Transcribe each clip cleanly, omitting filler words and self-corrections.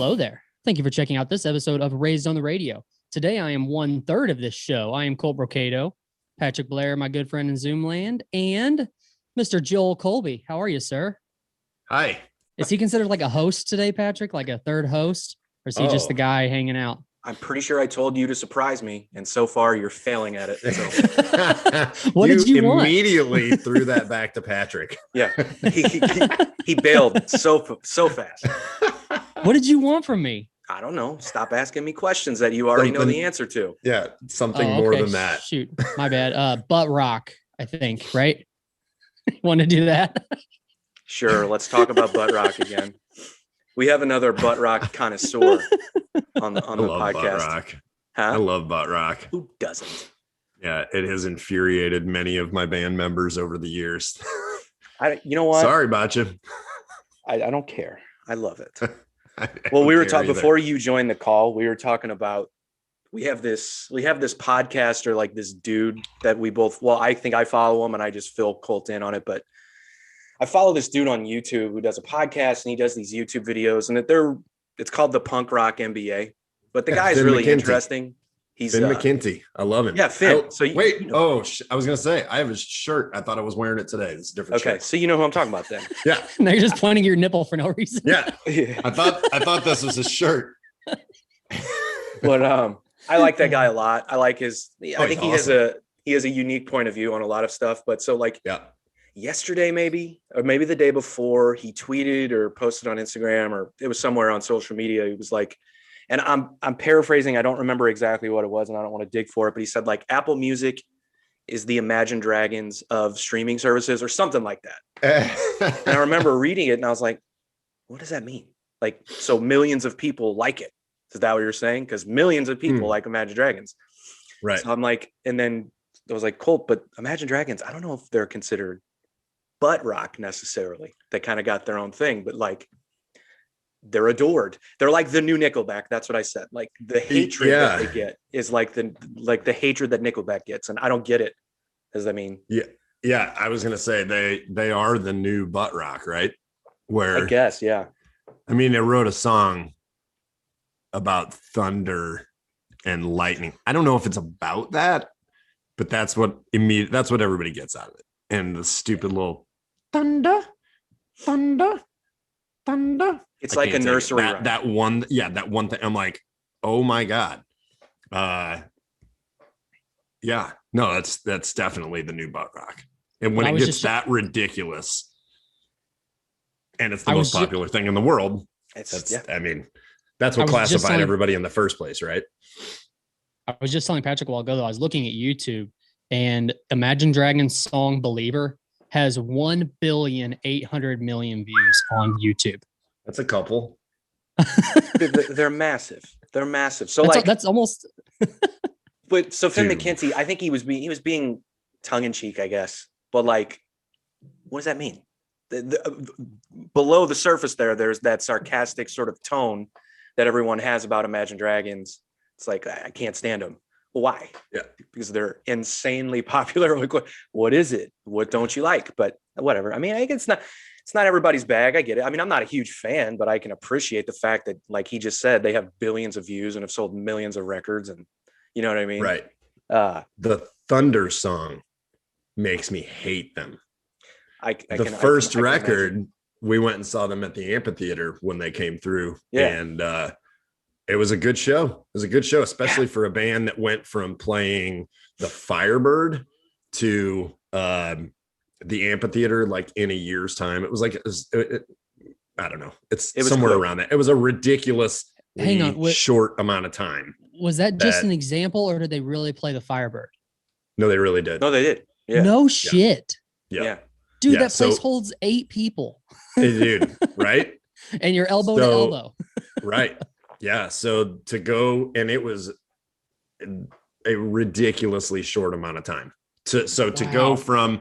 Hello there. Thank you for checking out this episode of Raised on the Radio. Today, I am 1/3 of this show. I am Colt Brocado, Patrick Blair, my good friend in Zoomland, and Mr. Joel Colby. How are you, sir? Hi. Is he considered like a host today, Patrick? Like a third host? Or is he just the guy hanging out? I'm pretty sure I told you to surprise me, and so far you're failing at it. So. What did you want? Immediately threw that back to Patrick. Yeah, he bailed so fast. What did you want from me? I don't know. Stop asking me questions that you already know the answer to. Yeah, something more than that. Shoot, my bad. Butt rock, I think, right? Want to do that? Sure, let's talk about butt rock again. We have another butt rock connoisseur on the podcast. Butt rock. Huh? I love butt rock. Who doesn't? Yeah, it has infuriated many of my band members over the years. You know what? Sorry about you. I don't care. I love it. Well, we were talking before you joined the call. We were talking about we have this podcaster, like this dude that we both. Well, I think I follow him, and I just fill Colt in on it. But I follow this dude on YouTube who does a podcast, and he does these YouTube videos, and it's called the Punk Rock MBA. But the guy is really interesting. He's Finn McKenty. I love him. Yeah, Finn. I was gonna say I have his shirt. I thought I was wearing it today. It's a different shirt. So you know who I'm talking about then. Yeah. Now you're just pointing your nipple for no reason. Yeah. I thought this was his shirt. But I like that guy a lot. I like his. I think he awesome. has a unique point of view on a lot of stuff. But so like yesterday maybe the day before, he tweeted or posted on Instagram, or it was somewhere on social media. He was like, and I'm paraphrasing. I don't remember exactly what it was, and I don't want to dig for it. But he said like Apple Music is the Imagine Dragons of streaming services or something like that. And I remember reading it, and I was like, what does that mean? Like, so millions of people like it. Is that what you're saying? Because millions of people like Imagine Dragons. Right. So I'm like, and then I was like, Colt, but Imagine Dragons, I don't know if they're considered butt rock necessarily. They kind of got their own thing, but like they're adored. They're like the new Nickelback. That's what I said. Like the hatred that they get is like the hatred that Nickelback gets. And I don't get it. Does that mean? Yeah. Yeah. I was going to say they are the new butt rock, right? Where I guess. Yeah. I mean, they wrote a song about thunder and lightning. I don't know if it's about that, but that's what everybody gets out of it. And the stupid little thunder. It's like a nursery rhyme. That one thing. I'm like, oh my God. Yeah, no, that's definitely the new butt rock. And when it gets that ridiculous, and it's the most popular thing in the world, that's what classified everybody in the first place, right? I was just telling Patrick a while ago, though, I was looking at YouTube, and Imagine Dragons' song Believer has 1,800,000,000 views on YouTube. That's a couple. They're massive. They're massive. So that's almost. But so Finn McKenty, I think he was being tongue in cheek, I guess. But like, what does that mean? Below the surface there's that sarcastic sort of tone that everyone has about Imagine Dragons. It's like, I can't stand them. Why? Yeah, because they're insanely popular. Like, what is it? What don't you like? But whatever. I mean, I guess it's not everybody's bag. I get it. I mean, I'm not a huge fan, but I can appreciate the fact that, like he just said, they have billions of views and have sold millions of records, and you know what I mean? Right. The Thunder song makes me hate them. The first record, we went and saw them at the amphitheater when they came through. Yeah. And it was a good show. It was a good show, especially for a band that went from playing the Firebird to the amphitheater like in a year's time. It was like, I don't know. It was somewhere around that. It was a ridiculous short amount of time. Was that just an example, or did they really play the Firebird? No, they really did. No, they did. Yeah. No shit. Yeah. Dude, that place holds 8 people. Dude, right? And you're elbow to elbow. Right. Yeah. So to go, and it was a ridiculously short amount of time. To go from,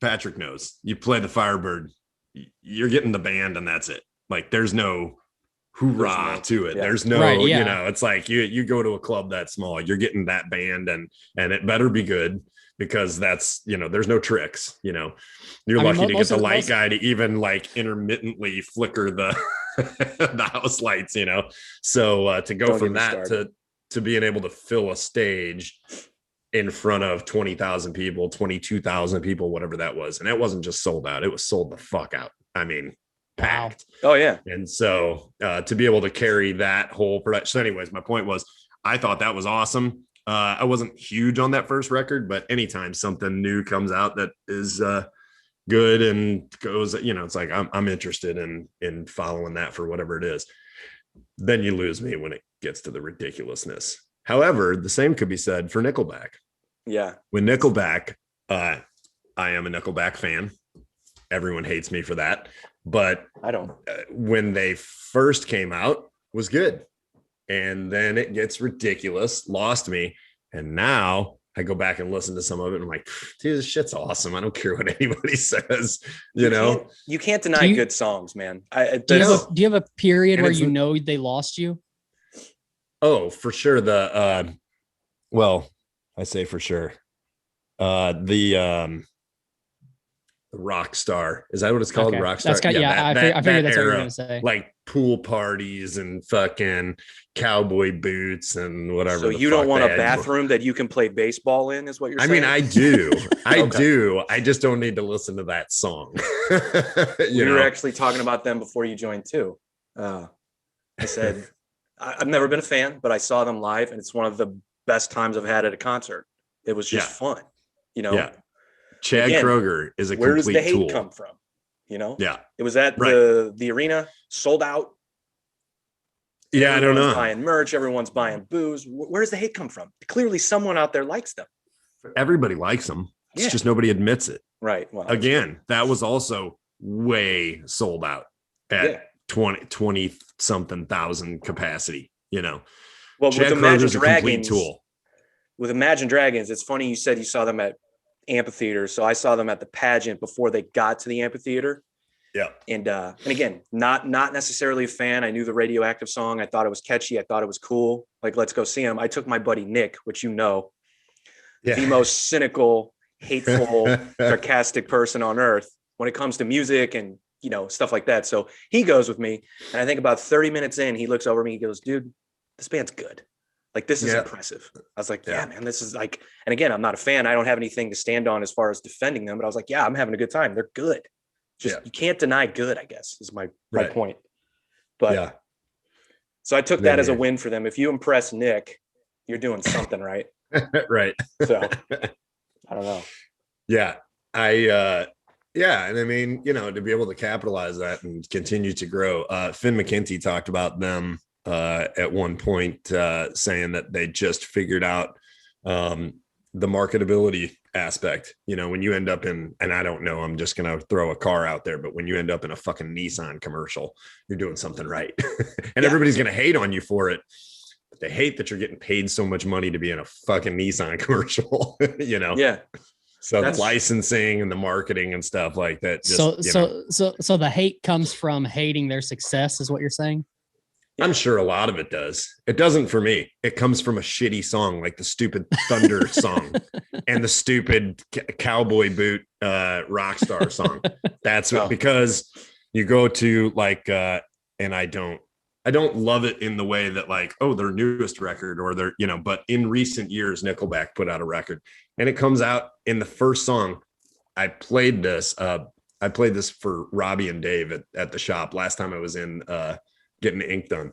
Patrick knows, you play the Firebird, you're getting the band and that's it. Like there's no hoorah to it. Yeah. There's no, it's like you go to a club that small, you're getting that band and it better be good, because that's, there's no tricks, you're lucky to get the light guy to even like intermittently flicker the the house lights, you know. So to go from that to being able to fill a stage in front of 20,000 people, 22,000 people, whatever that was. And it wasn't just sold out, it was sold the fuck out. I mean, packed. Oh yeah. And so to be able to carry that whole production. So anyways, my point was, I thought that was awesome. I wasn't huge on that first record, but anytime something new comes out that is good and goes, you know, it's like I'm interested in following that for whatever it is. Then you lose me when it gets to the ridiculousness. However, the same could be said for Nickelback. Yeah. When Nickelback, I am a Nickelback fan. Everyone hates me for that, but I don't. When they first came out, was good, and then it gets ridiculous, lost me, and now I go back and listen to some of it, and I'm like, dude, this shit's awesome. I don't care what anybody says. You know, you can't deny good songs, man. Do you have a period where you know they lost you? Oh, for sure. Well, I say for sure. The rock star, is that what it's called? Okay. Rock star. I figured that's what you were gonna say. Like pool parties and fucking cowboy boots and whatever. So you don't want a bathroom that you can play baseball in, is what you're saying? I mean, I do. I do. I just don't need to listen to that song. We were actually talking about them before you joined too. I said, I've never been a fan, but I saw them live, and it's one of the best times I've had at a concert. It was just fun, you know. Yeah. Chad Kroeger is a complete tool. Where does the hate come from? You know? Yeah. It was at the arena, sold out. Yeah, I don't know. Everyone's buying merch, everyone's buying booze. Where does the hate come from? Clearly someone out there likes them. Everybody likes them. It's just nobody admits it. Right. Well, again, that was also way sold out at 20 something thousand capacity, you know. Well, Chad with Imagine Kroeger's a complete tool. With Imagine Dragons, it's funny you said you saw them at amphitheater. So I saw them at the pageant before they got to the amphitheater. Yeah. And again, not necessarily a fan. I knew the Radioactive song. I thought it was catchy. I thought it was cool. Like, let's go see them. I took my buddy Nick, which you know, the most cynical, hateful, sarcastic person on earth when it comes to music and, you know, stuff like that. So he goes with me. And I think about 30 minutes in, he looks over at me. He goes, dude, this band's good. Like, this is impressive. I was like, yeah, man, this is like, and again, I'm not a fan. I don't have anything to stand on as far as defending them, but I was like, yeah, I'm having a good time. They're good. Just, you can't deny good, I guess, is my point. But so I took that as a win for them. If you impress Nick, you're doing something right. Right. So I don't know. Yeah. And I mean, you know, to be able to capitalize that and continue to grow. Finn McKenty talked about them at one point, saying that they just figured out the marketability aspect. You know, when you end up in, and I don't know, I'm just gonna throw a car out there, but when you end up in a fucking Nissan commercial, you're doing something right. And everybody's gonna hate on you for it, but they hate that you're getting paid so much money to be in a fucking Nissan commercial. You know. So the licensing and the marketing and stuff like that. So the hate comes from hating their success, is what you're saying? I'm sure a lot of it does. It doesn't for me. It comes from a shitty song, like the stupid Thunder song and the stupid cowboy boot rock star song. That's because you go to like, and I don't love it in the way that like, oh, their newest record or their, you know, but in recent years, Nickelback put out a record and it comes out in the first song. I played this for Robbie and Dave at the shop last time I was in, getting ink done.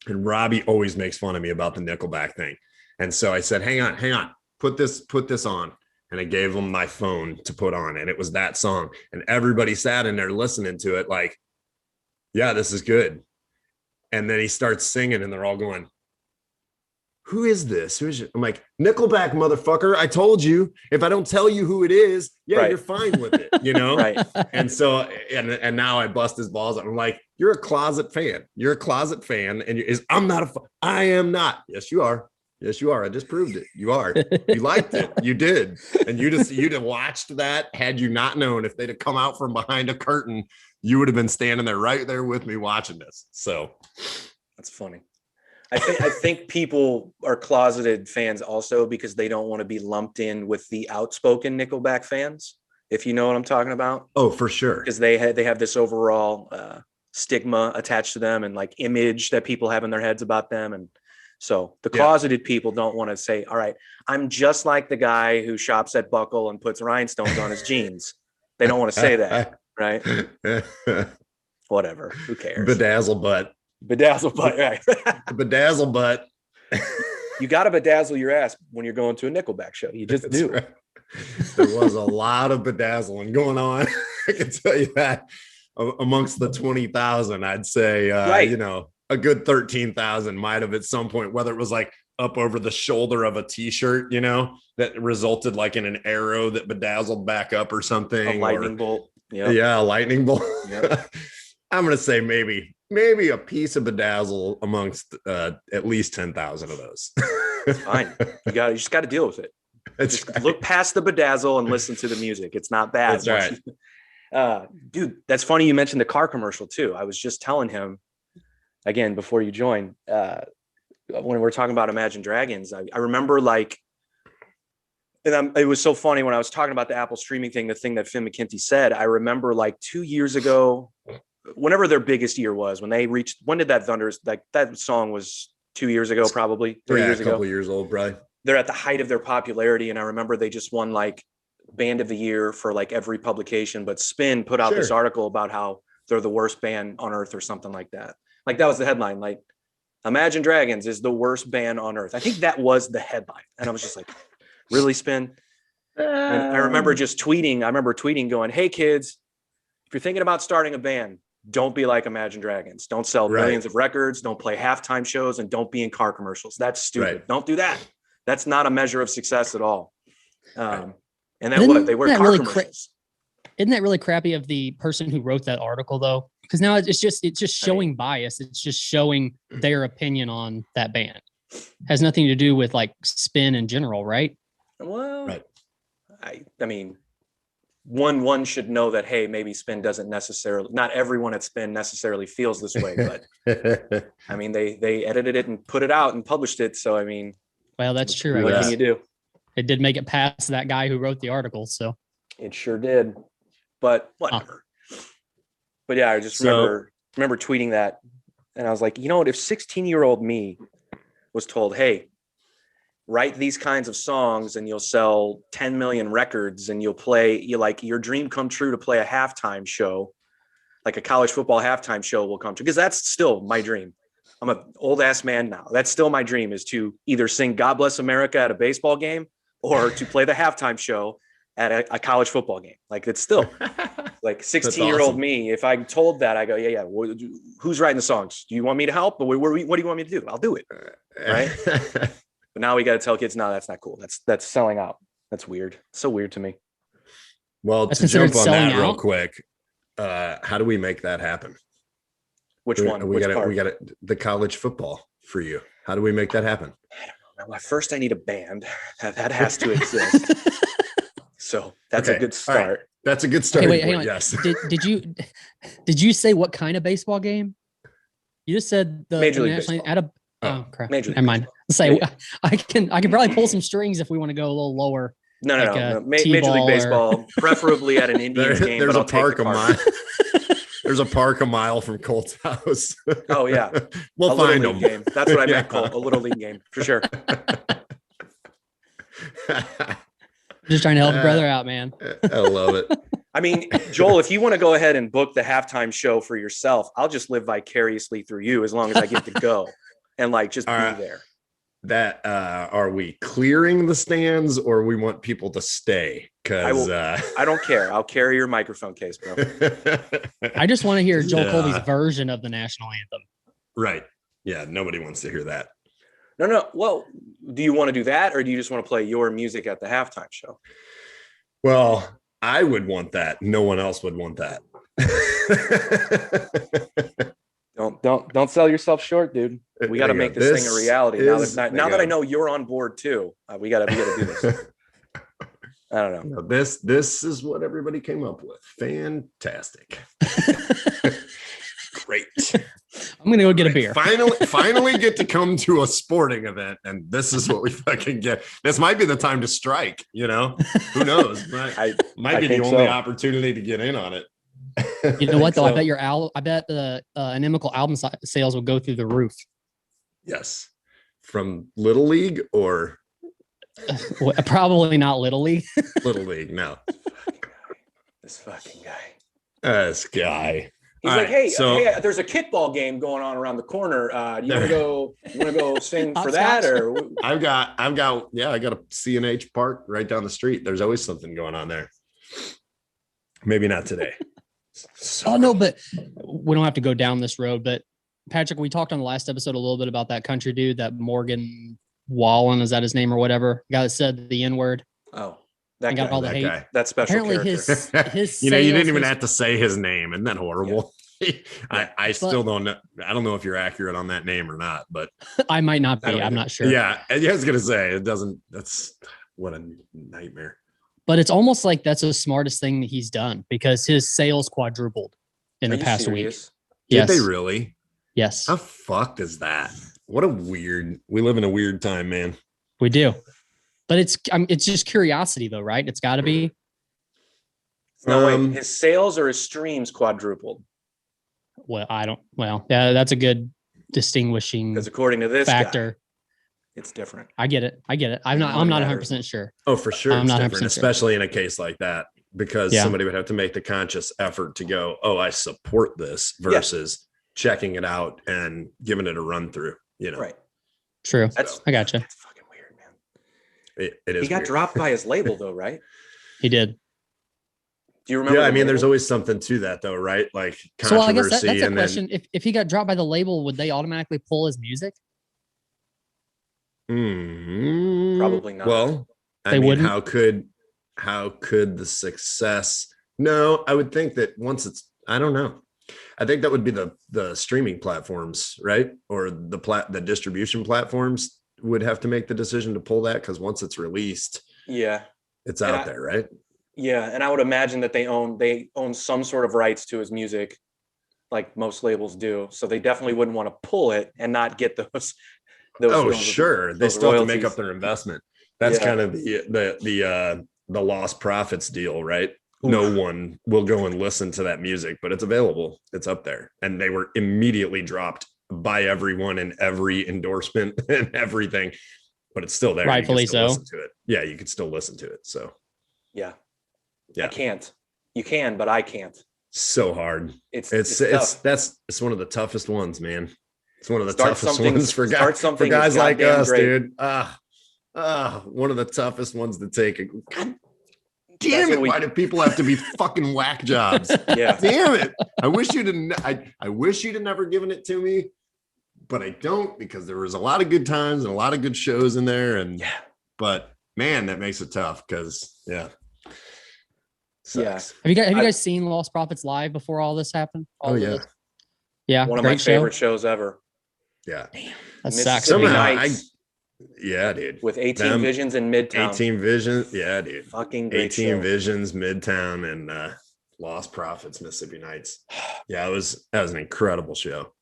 And Robbie always makes fun of me about the Nickelback thing. And so I said, hang on, put this on. And I gave him my phone to put on. And it was that song. And everybody sat in there listening to it like, yeah, this is good. And then he starts singing and they're all going, who is this? I'm like, Nickelback, motherfucker. I told you, if I don't tell you who it is, you're fine with it, you know? Right. And so, and now I bust his balls. I'm like, you're a closet fan. You're a closet fan. And I am not. Yes, you are. Yes, you are. I just proved it. You are. You liked it. You did. And you'd have watched that. Had you not known, if they'd have come out from behind a curtain, you would have been standing there right there with me watching this. So that's funny. I think people are closeted fans also because they don't want to be lumped in with the outspoken Nickelback fans, if you know what I'm talking about. Oh, for sure. Because they have this overall stigma attached to them and like image that people have in their heads about them. And so the closeted people don't want to say, all right, I'm just like the guy who shops at Buckle and puts rhinestones on his jeans. They don't want to say that, right? Whatever. Who cares? Bedazzle butt, right? Bedazzle butt. You got to bedazzle your ass when you're going to a Nickelback show. You just do. Right. There was a lot of bedazzling going on. I can tell you that. Amongst the 20,000, I'd say, you know, a good 13,000 might have at some point, whether it was like up over the shoulder of a t-shirt, you know, that resulted like in an arrow that bedazzled back up or something. A lightning bolt. Yeah, a lightning bolt. Yep. I'm going to say maybe a piece of bedazzle amongst at least 10,000 of those. It's fine. You just got to deal with it. Just look past the bedazzle and listen to the music. It's not bad. That's right. Dude, that's funny. You mentioned the car commercial too. I was just telling him again, before you joined, when we're talking about Imagine Dragons, I remember like, and it was so funny when I was talking about the Apple streaming thing, the thing that Finn McKenty said, I remember like 2 years ago, whenever their biggest year was, when did that Thunders, like that song was 2 years ago, probably 3 years ago. A couple years old, probably. They're at the height of their popularity. And I remember they just won like Band of the Year for like every publication, but Spin put out this article about how they're the worst band on earth or something like that. Like that was the headline, like Imagine Dragons is the worst band on earth. I think that was the headline. And I was just like, really, Spin? And I remember just tweeting going, hey kids, if you're thinking about starting a band, don't be like Imagine Dragons. Don't sell millions of records. Don't play halftime shows and don't be in car commercials. That's stupid. Right. Don't do that. That's not a measure of success at all. And then they wear car really commercials. Isn't that really crappy of the person who wrote that article though? Because now it's just showing bias. It's just showing their opinion on that band. Has nothing to do with like Spin in general, right? Well, right. I mean, one should know that, hey, maybe Spin doesn't necessarily, not everyone at Spin necessarily feels this way, but I mean, they edited it and put it out and published it. So, I mean, well, that's true. What can you do? It did make it past that guy who wrote the article. So it sure did, but whatever. But yeah, I just remember tweeting that. And I was like, you know what, if 16-year-old me was told, hey, write these kinds of songs and you'll sell 10 million records and your dream come true to play a halftime show, like a college football halftime show will come true. Because that's still my dream. I'm an old ass man now. That's still my dream, is to either sing God Bless America at a baseball game or to play the halftime show at a college football game. Like it's still like 16-year-old awesome. Me. If I'm told that, I go, yeah. Who's writing the songs? Do you want me to help? But what do you want me to do? I'll do it. Right. But now we got to tell kids, no, that's not cool. That's selling out. That's weird. It's so weird to me. Well, to jump on that real quick, how do we make that happen? Which one? We got the college football for you. How do we make that happen? I don't know. First, I need a band. That has to exist. So that's a good start. Right. That's a good start. Hey, hang on. Yes. Did you say what kind of baseball game? You just said the Major League Baseball. Oh crap! Major League Never mind. Say I can probably pull some strings if we want to go a little lower. No. Major League Baseball, preferably at an Indians game. There's but a park a mile. There's a park a mile from Colt's house. Oh yeah, we'll find them. Game. That's what I meant. Colt, a little league game for sure. Just trying to help a brother out, man. I love it. I mean, Joel, if you want to go ahead and book the halftime show for yourself, I'll just live vicariously through you as long as I get to go and like just be there. That are we clearing the stands or we want people to stay? Because I don't care. I'll carry your microphone case, bro. I just want to hear Joel Colby's version of the national anthem. Right. Yeah. Nobody wants to hear that. No. Well, do you want to do that or do you just want to play your music at the halftime show? Well, I would want that. No one else would want that. Don't sell yourself short, dude. We got to make this thing a reality. Now that I know you're on board too, we got to do this. I don't know. This is what everybody came up with. Fantastic. Great. I'm gonna go get a beer. Finally get to come to a sporting event, and this is what we fucking get. This might be the time to strike. You know, who knows? Might be the only opportunity to get in on it. You know what though? So- I bet the Inimical album sales will go through the roof. Yes. From Little League or Well, probably not Little League. Little League? No. This fucking guy. This guy. He's All like, right, hey, there's a kickball game going on around the corner. You want to go sing for that? Or I got a C&H park right down the street. There's always something going on there. Maybe not today. No, but we don't have to go down this road. But Patrick, we talked on the last episode a little bit about that country dude, that Morgan Wallen, is that his name or whatever? Guy that said the N-word. Oh, that got all the hate. Guy. That special Apparently character. his you didn't even have to say his name. Isn't that horrible? Yeah. I still don't know. I don't know if you're accurate on that name or not, but I might not be. I'm not sure. Yeah. I was going to say it doesn't. That's what a nightmare. But it's almost like that's the smartest thing that he's done, because his sales quadrupled in the past week. Did they really? Yes. How fucked is that? What a weird. We live in a weird time, man. We do. But it's just curiosity though, right? It's got to be. No, wait, his sales or his streams quadrupled? Well, yeah, that's a good distinguishing, because according to this factor. Guy, it's different. I get it. I'm not 100% sure. Oh, for sure. I'm it's not different, especially in a case like that, because somebody would have to make the conscious effort to go, oh, I support this versus checking it out and giving it a run through, Right. True. I gotcha. That's fucking weird, man. It is. He got dropped by his label though, right? He did. Do you remember? Yeah, I mean, there's always something to that though, right? Like controversy. So I guess that's a question. If he got dropped by the label, would they automatically pull his music? Probably not. Well, I mean, how could the success? No, I would think that once it's, I don't know. I think that would be the streaming platforms, right? Or the distribution platforms would have to make the decision to pull that, because once it's released, it's out there, right? Yeah, and I would imagine that they own some sort of rights to his music, like most labels do. So they definitely wouldn't want to pull it and not get those. Oh, sure. They still have to make up their investment. That's kind of the lost profits deal, right? Oof. No one will go and listen to that music, but it's available. It's up there. And they were immediately dropped by everyone in every endorsement and everything, but it's still there. Rightfully so. Listen to it. Yeah, you could still listen to it. So yeah. I can't. You can, but I can't. So hard. It's one of the toughest ones, man. It's one of the toughest ones for guys like us, dude. One of the toughest ones to take. God damn it! Why do people have to be fucking whack jobs? Yeah, damn it! I wish you'd have never given it to me, but I don't, because there was a lot of good times and a lot of good shows in there. And but man, that makes it tough because sucks. Have you guys seen Lost Profits live before all this happened? Yeah, one of my favorite shows ever. Yeah, damn, that sucks. Dude. With 18 Visions in Midtown. 18 Visions, yeah, dude. Fucking great 18 show. Visions, Midtown, and Lost Profits, Mississippi Nights. Yeah, that was an incredible show.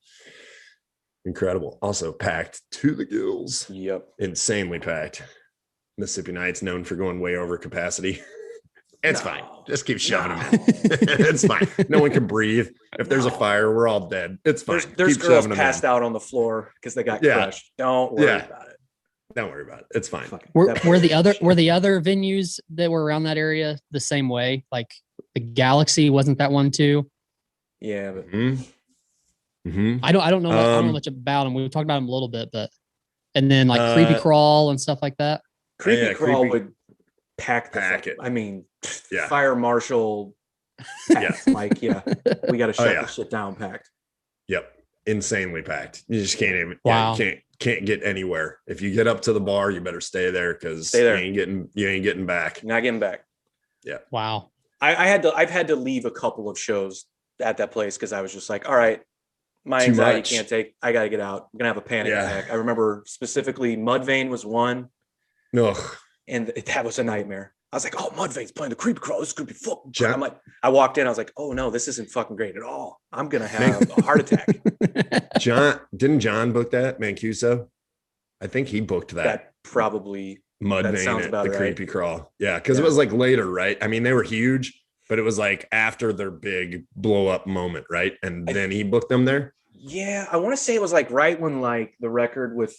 Incredible. Also packed to the gills. Yep. Insanely packed. Mississippi Nights, known for going way over capacity. It's fine. Just keep shoving them in. It's fine. No one can breathe. If there's a fire, we're all dead. It's fine. There's girls passed out on the floor because they got crushed. Don't worry about it. Don't worry about it. It's fine. Were the other venues that were around that area the same way? Like the Galaxy, wasn't that one too? Yeah, but I don't know. I don't know much about them. We talked about them a little bit, but and then like Creepy Crawl and stuff like that. Creepy Crawl would pack it. I mean, fire marshal. Like we got to shut this shit down. Packed. Yep, insanely packed. You just can't even. Wow. You can't get anywhere. If you get up to the bar, you better stay there because you ain't getting back. Not getting back. Yeah. Wow. I've had to leave a couple of shows at that place because I was just like, all right, my anxiety can't take. I got to get out. I'm gonna have a panic attack. I remember specifically Mudvayne was one. No. And that was a nightmare. I was like, oh, Mudvayne's playing the Creepy Crawl. This is going to be fucking. I'm like, I walked in. I was like, oh, no, this isn't fucking great at all. I'm going to have a heart attack. Didn't John book that? Mancuso? I think he booked that. That probably. Mudvayne at the Creepy Crawl. Yeah, because it was like later, right? I mean, they were huge, But it was like after their big blow up moment, right? And then he booked them there. Yeah, I want to say it was like right when like the record with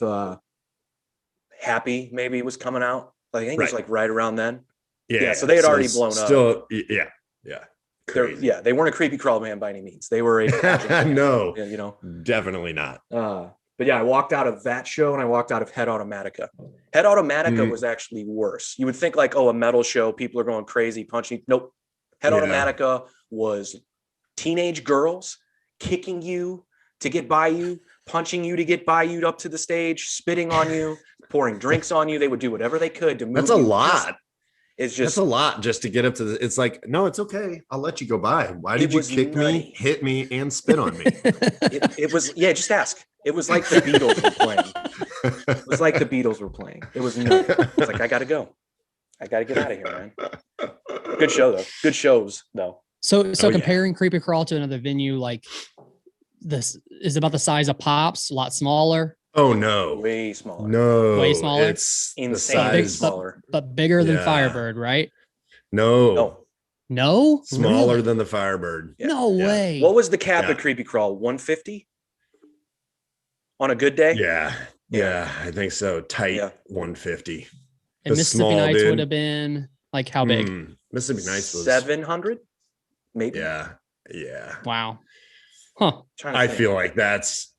Happy maybe was coming out. I think it was like right around then. Yeah. So they had already blown up. Yeah. They weren't a creepy crawl band by any means. They were a no, you know, definitely not. But yeah, I walked out of that show and I walked out of Head Automatica. Head Automatica was actually worse. You would think like, oh, a metal show, people are going crazy, punching. Nope. Head Automatica was teenage girls kicking you to get by you, punching you to get by you up to the stage, spitting on you, pouring drinks on you. They would do whatever they could to move. That's a lot. That's a lot just to get up to the. It's like, no, it's okay. I'll let you go by. Why did you kick me, hit me, and spit on me? it was, just ask. It was like the Beatles were playing. It was nuts. It's like, I got to go. I got to get out of here, man. Good show, though. Good shows, though. So comparing Creepy Crawl to another venue, like this is about the size of Pops, a lot smaller. Oh, no. Way smaller. No. Way smaller? It's insane. The size, smaller. But bigger than Firebird, right? No. Really? Smaller than the Firebird. Yeah. No way. What was the cap at Creepy Crawl? 150? On a good day? Yeah, I think so. Tight 150. And Mississippi Nights would have been like how big? Mississippi Nights was 700, maybe. Yeah. Wow. Huh. I feel like that's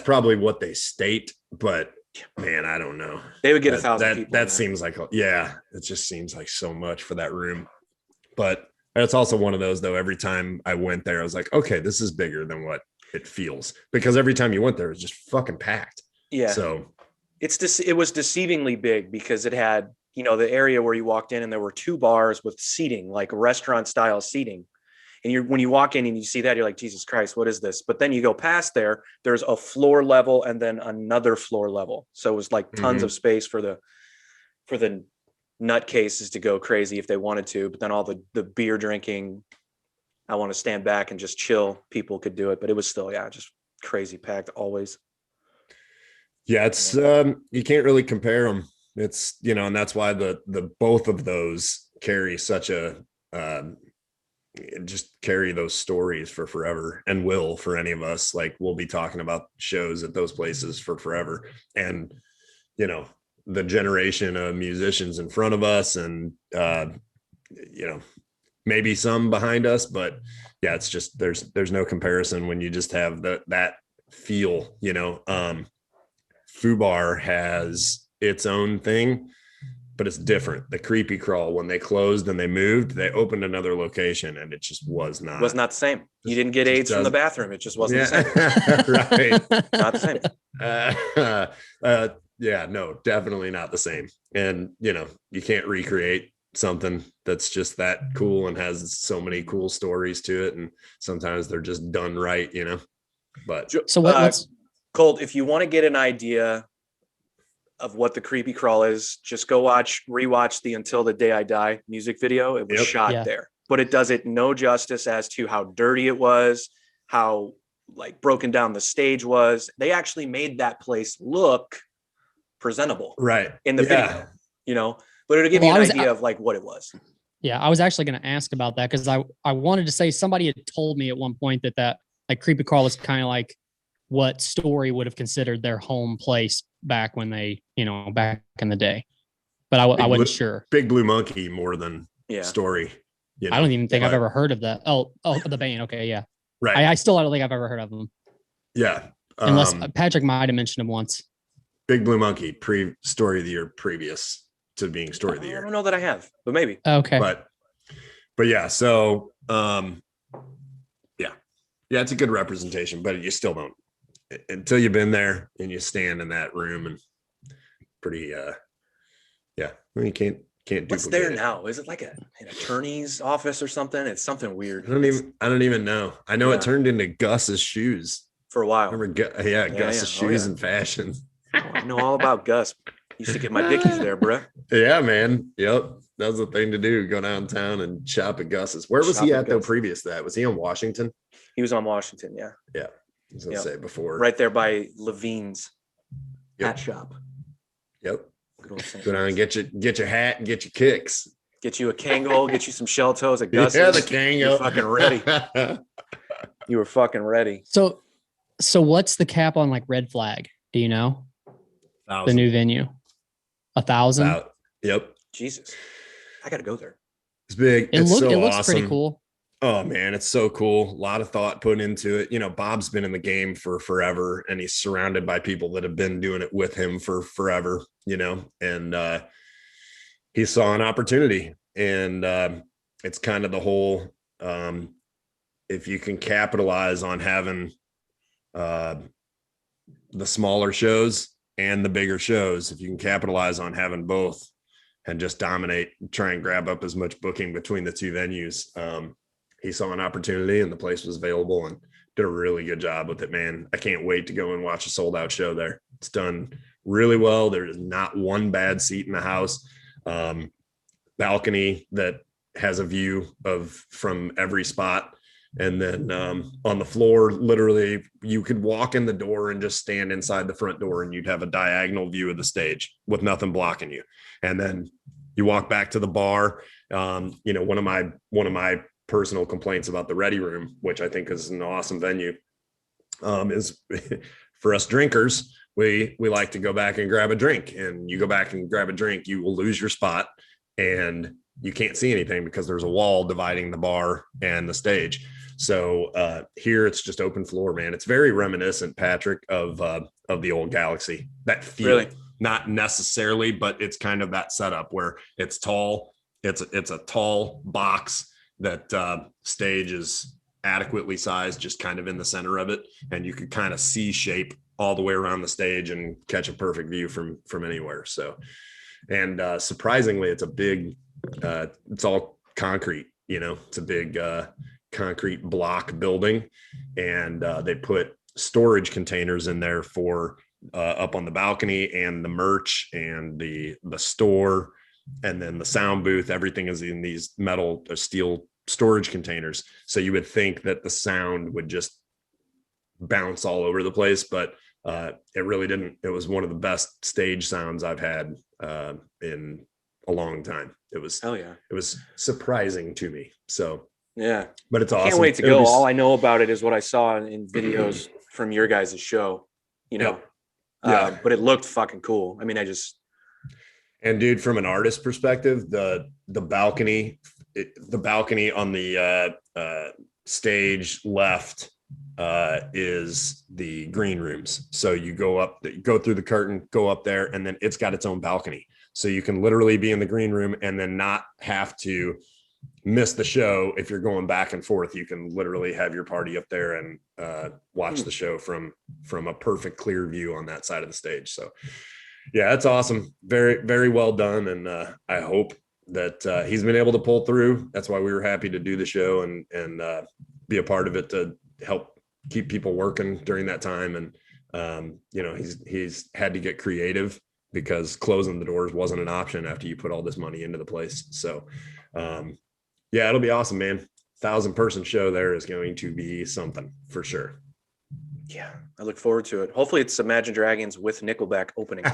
probably what they state, but man, I don't know. They would get 1,000 people. That seems like it just seems like so much for that room. But it's also one of those though. Every time I went there, I was like, okay, this is bigger than what it feels, because every time you went there, it was just fucking packed. Yeah. So it was deceivingly big because it had, the area where you walked in and there were 2 bars with seating, like restaurant style seating. And when you walk in and you see that, you're like, Jesus Christ, what is this? But then you go past there's a floor level and then another floor level. So it was like tons of space for the nutcases to go crazy if they wanted to. But then all the beer drinking, I want to stand back and just chill, people could do it. But it was still, just crazy packed always. Yeah, it's you can't really compare them. It's, and that's why the both of those carry such a just carry those stories for forever, and will for any of us. Like, we'll be talking about shows at those places for forever, and the generation of musicians in front of us, and maybe some behind us, but it's just there's no comparison when you just have that feel. Fubar has its own thing, but it's different. The Creepy Crawl, when they closed and they moved, they opened another location, and it just was not the same. You didn't get AIDS from the bathroom. It just wasn't the same. Right. Not the same. No, definitely not the same. And you can't recreate something that's just that cool and has so many cool stories to it, and sometimes they're just done right. But so what's Colt, if you want to get an idea of what the Creepy Crawl is, just go rewatch the Until the Day I Die music video. It was shot there, but it does it no justice as to how dirty it was, how like broken down the stage was. They actually made that place look presentable, right, in the video, but it'll give you an idea of like what it was. Yeah, I was actually going to ask about that, because I wanted to say, somebody had told me at one point that like Creepy Crawl was kind of like what Story would have considered their home place back when they, back in the day. But I wasn't sure. Big Blue Monkey more than Story. I don't even think I've ever heard of that. Oh, the band. Okay, yeah. Right. I still don't think I've ever heard of them. Yeah. Unless Patrick might have mentioned them once. Big Blue Monkey, Story of the Year previous to being Story of the Year. I don't know that I have, but maybe. Okay. But yeah, so yeah, it's a good representation, but you still don't, until you've been there and you stand in that room, and pretty you can't what's there now? Is it like an attorney's office or something? It's something weird. I don't even know. I know it turned into Gus's shoes for a while. Remember Gus's shoes and fashion. I know all about Gus. Used to get my dickies there, bro. Yeah, man. Yep. That was the thing to do. Go downtown and shop at Gus's. Where was he at though previous to that? Was he on Washington? He was on Washington, yeah. Yeah. I was gonna say before. Right there by Levine's hat shop. Yep. Go down and get your hat and get your kicks. Get you a Kangol, get you some shell toes at Gus's. Yeah, the Kangol. You're fucking ready. You were fucking ready. So what's the cap on like Red Flag? Do you know? 1,000. The new venue. 1,000? Yep. Jesus. I gotta go there. It's big. It looks awesome. Pretty cool. Oh man, it's so cool. A lot of thought put into it. You know, Bob's been in the game for forever, and he's surrounded by people that have been doing it with him for forever, you know, and he saw an opportunity, and it's kind of the whole, if you can capitalize on having the smaller shows and the bigger shows, if you can capitalize on having both and just dominate, try and grab up as much booking between the two venues. He saw an opportunity and the place was available and did a really good job with it, man. I can't wait to go and watch a sold out show there. It's done really well. There's not one bad seat in the house. Balcony that has a view from every spot. And then on the floor, literally, you could walk in the door and just stand inside the front door and you'd have a diagonal view of the stage with nothing blocking you. And then you walk back to the bar. You know, one of my personal complaints about the Ready Room, which I think is an awesome venue, is for us drinkers, we like to go back and grab a drink. And you go back and grab a drink, you will lose your spot and you can't see anything because there's a wall dividing the bar and the stage. So here it's just open floor, man. It's very reminiscent, Patrick, of the old Galaxy. That feel, really? Not necessarily, but it's kind of that setup where it's tall. It's a tall box that stage is adequately sized, just kind of in the center of it, and you could kind of see shape all the way around the stage and catch a perfect view from anywhere. So, and surprisingly, it's a big. It's all concrete. You know, it's a big concrete block building, and they put storage containers in there for up on the balcony and the merch and the store, and then the sound booth. Everything is in these metal or steel storage containers. So you would think that the sound would just bounce all over the place, but it really didn't. It was one of the best stage sounds I've had in a long time. It was, hell yeah, it was surprising to me. So yeah, but it's awesome. Can't wait to go. All I know about it is what I saw in videos from your guys' show, you know. Yeah. But it looked fucking cool. I mean, and dude, from an artist perspective, the balcony on the stage left is the green rooms. So you go through the curtain, go up there, and then it's got its own balcony. So you can literally be in the green room and then not have to miss the show. If you're going back and forth, you can literally have your party up there and watch the show from a perfect clear view on that side of the stage. So yeah, that's awesome. Very, very well done. And I hope that he's been able to pull through. That's why we were happy to do the show and be a part of it to help keep people working during that time. And you know, he's had to get creative because closing the doors wasn't an option after you put all this money into the place. So yeah, it'll be awesome, man. 1,000-person show there is going to be something for sure. Yeah, I look forward to it. Hopefully it's Imagine Dragons with Nickelback opening.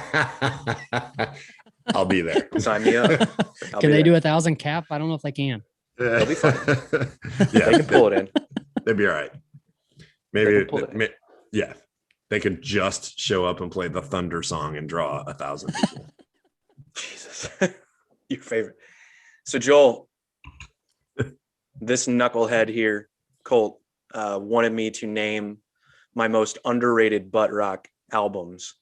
I'll be there. Sign me up. Can they do 1,000 cap? I don't know if they can. They'll be fine. Yeah, they can pull it in. They'd be all right. Maybe yeah. They could just show up and play the Thunder song and draw 1,000 people. Jesus. Your favorite. So Joel, this knucklehead here, Colt, wanted me to name my most underrated butt rock albums.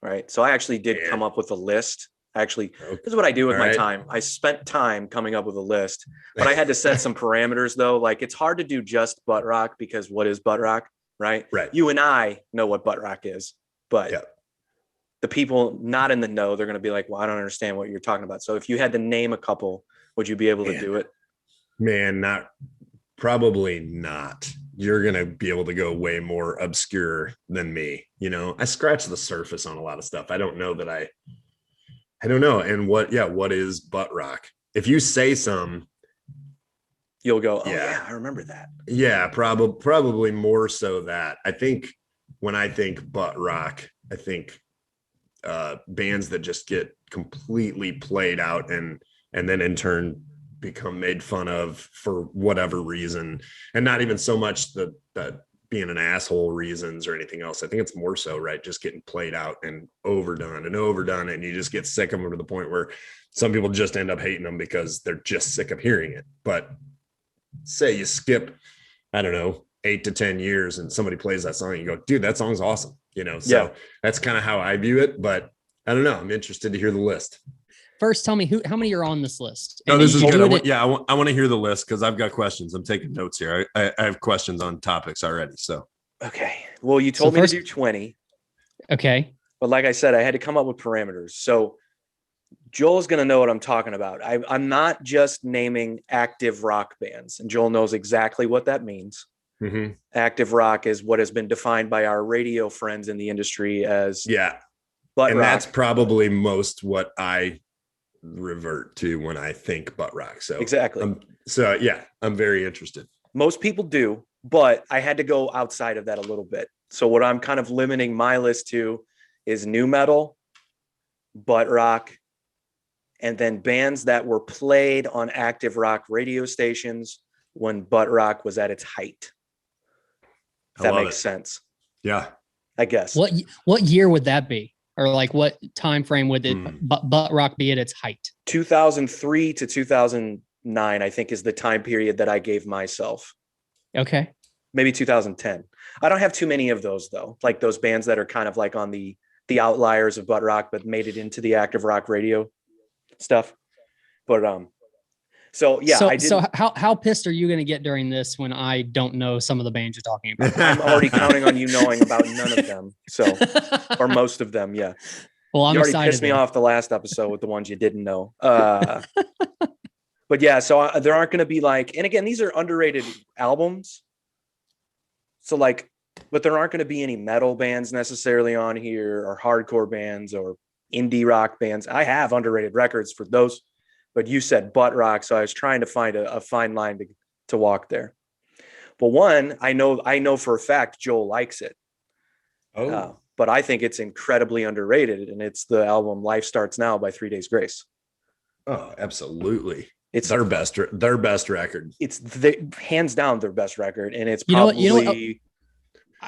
Right. So I actually did come up with a list. This is what I do with my time. I spent time coming up with a list, but I had to set some parameters though. Like it's hard to do just butt rock because what is butt rock? Right. You and I know what butt rock is, but the people not in the know, they're going to be like, well, I don't understand what you're talking about. So if you had to name a couple, would you be able to do it? Man, probably not. You're going to be able to go way more obscure than me. You know, I scratch the surface on a lot of stuff. I don't know that I don't know. And what is butt rock? If you say some, you'll go, oh yeah, I remember that. Yeah, probably more so that. I think when I think butt rock, I think bands that just get completely played out and and then in turn become made fun of for whatever reason, and not even so much the being an asshole reasons or anything else. I think it's more so, right, just getting played out and overdone, and you just get sick of them to the point where some people just end up hating them because they're just sick of hearing it. But say you skip, I don't know, 8 to 10 years and somebody plays that song and you go, dude, that song's awesome. So that's kind of how I view it. But I don't know. I'm interested to hear the list. First, tell me how many are on this list. No, this is good. I want to hear the list because I've got questions. I'm taking notes here. I have questions on topics already. So okay. Well, you told me to do 20. Okay. But like I said, I had to come up with parameters. So Joel's going to know what I'm talking about. I'm not just naming active rock bands, and Joel knows exactly what that means. Mm-hmm. Active rock is what has been defined by our radio friends in the industry as butt rock. That's probably most what I revert to when I think butt rock. So exactly. I'm very interested. Most people do, but I had to go outside of that a little bit. So what I'm kind of limiting my list to is nu metal, butt rock, and then bands that were played on active rock radio stations when butt rock was at its height. If that makes sense. Yeah. I guess. What year would that be? Or like what time frame would it butt rock be at its height? 2003 to 2009, I think, is the time period that I gave myself. Okay. Maybe 2010. I don't have too many of those though. Like those bands that are kind of like on the outliers of butt rock, but made it into the active rock radio stuff. But so how pissed are you going to get during this when I don't know some of the bands you're talking about? I'm already counting on you knowing about none of them. So, or most of them. Yeah. Well, I'm you already excited. Pissed me off the last episode with the ones you didn't know. But yeah, so there aren't going to be like, and again, these are underrated albums. So like, but there aren't going to be any metal bands necessarily on here or hardcore bands or indie rock bands. I have underrated records for those. But you said butt rock, so I was trying to find a fine line to walk there. But one, I know for a fact Joel likes it. But I think it's incredibly underrated, and it's the album "Life Starts Now" by 3 Days Grace. Oh, absolutely! It's their best record. It's hands down their best record, and it's probably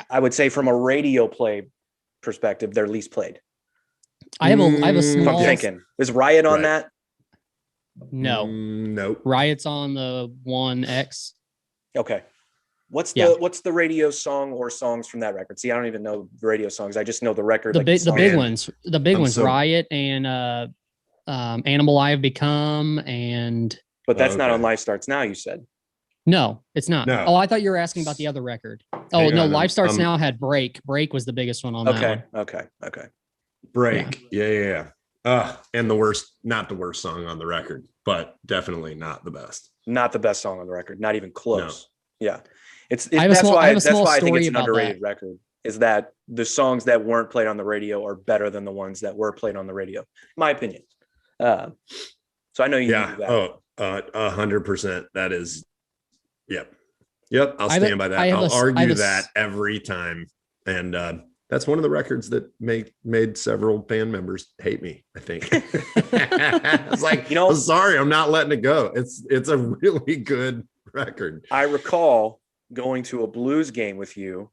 I would say from a radio play perspective, their least played. I have a small. I'm thinking, is Riot on that? No. Nope. Riot's on the 1X. Okay. What's the radio song or songs from that record? See, I don't even know the radio songs. I just know the record. The big ones. The big ones, Riot and Animal I Have Become and. But that's not on Life Starts Now, you said. No, it's not. No. Oh, I thought you were asking about the other record. Oh, no, Life Starts Now had Break. Break was the biggest one on that one. Okay. Break. Yeah. And not the worst song on the record, but definitely not the best. Not the best song on the record, not even close. No. Yeah. That's why I think it's an underrated record, is that the songs that weren't played on the radio are better than the ones that were played on the radio, my opinion. So I know you knew that. 100%. That is, yep. I'll stand by that. I'll argue that every time. And that's one of the records that made several band members hate me, I think. It's like, I'm sorry, I'm not letting it go. It's a really good record. I recall going to a blues game with you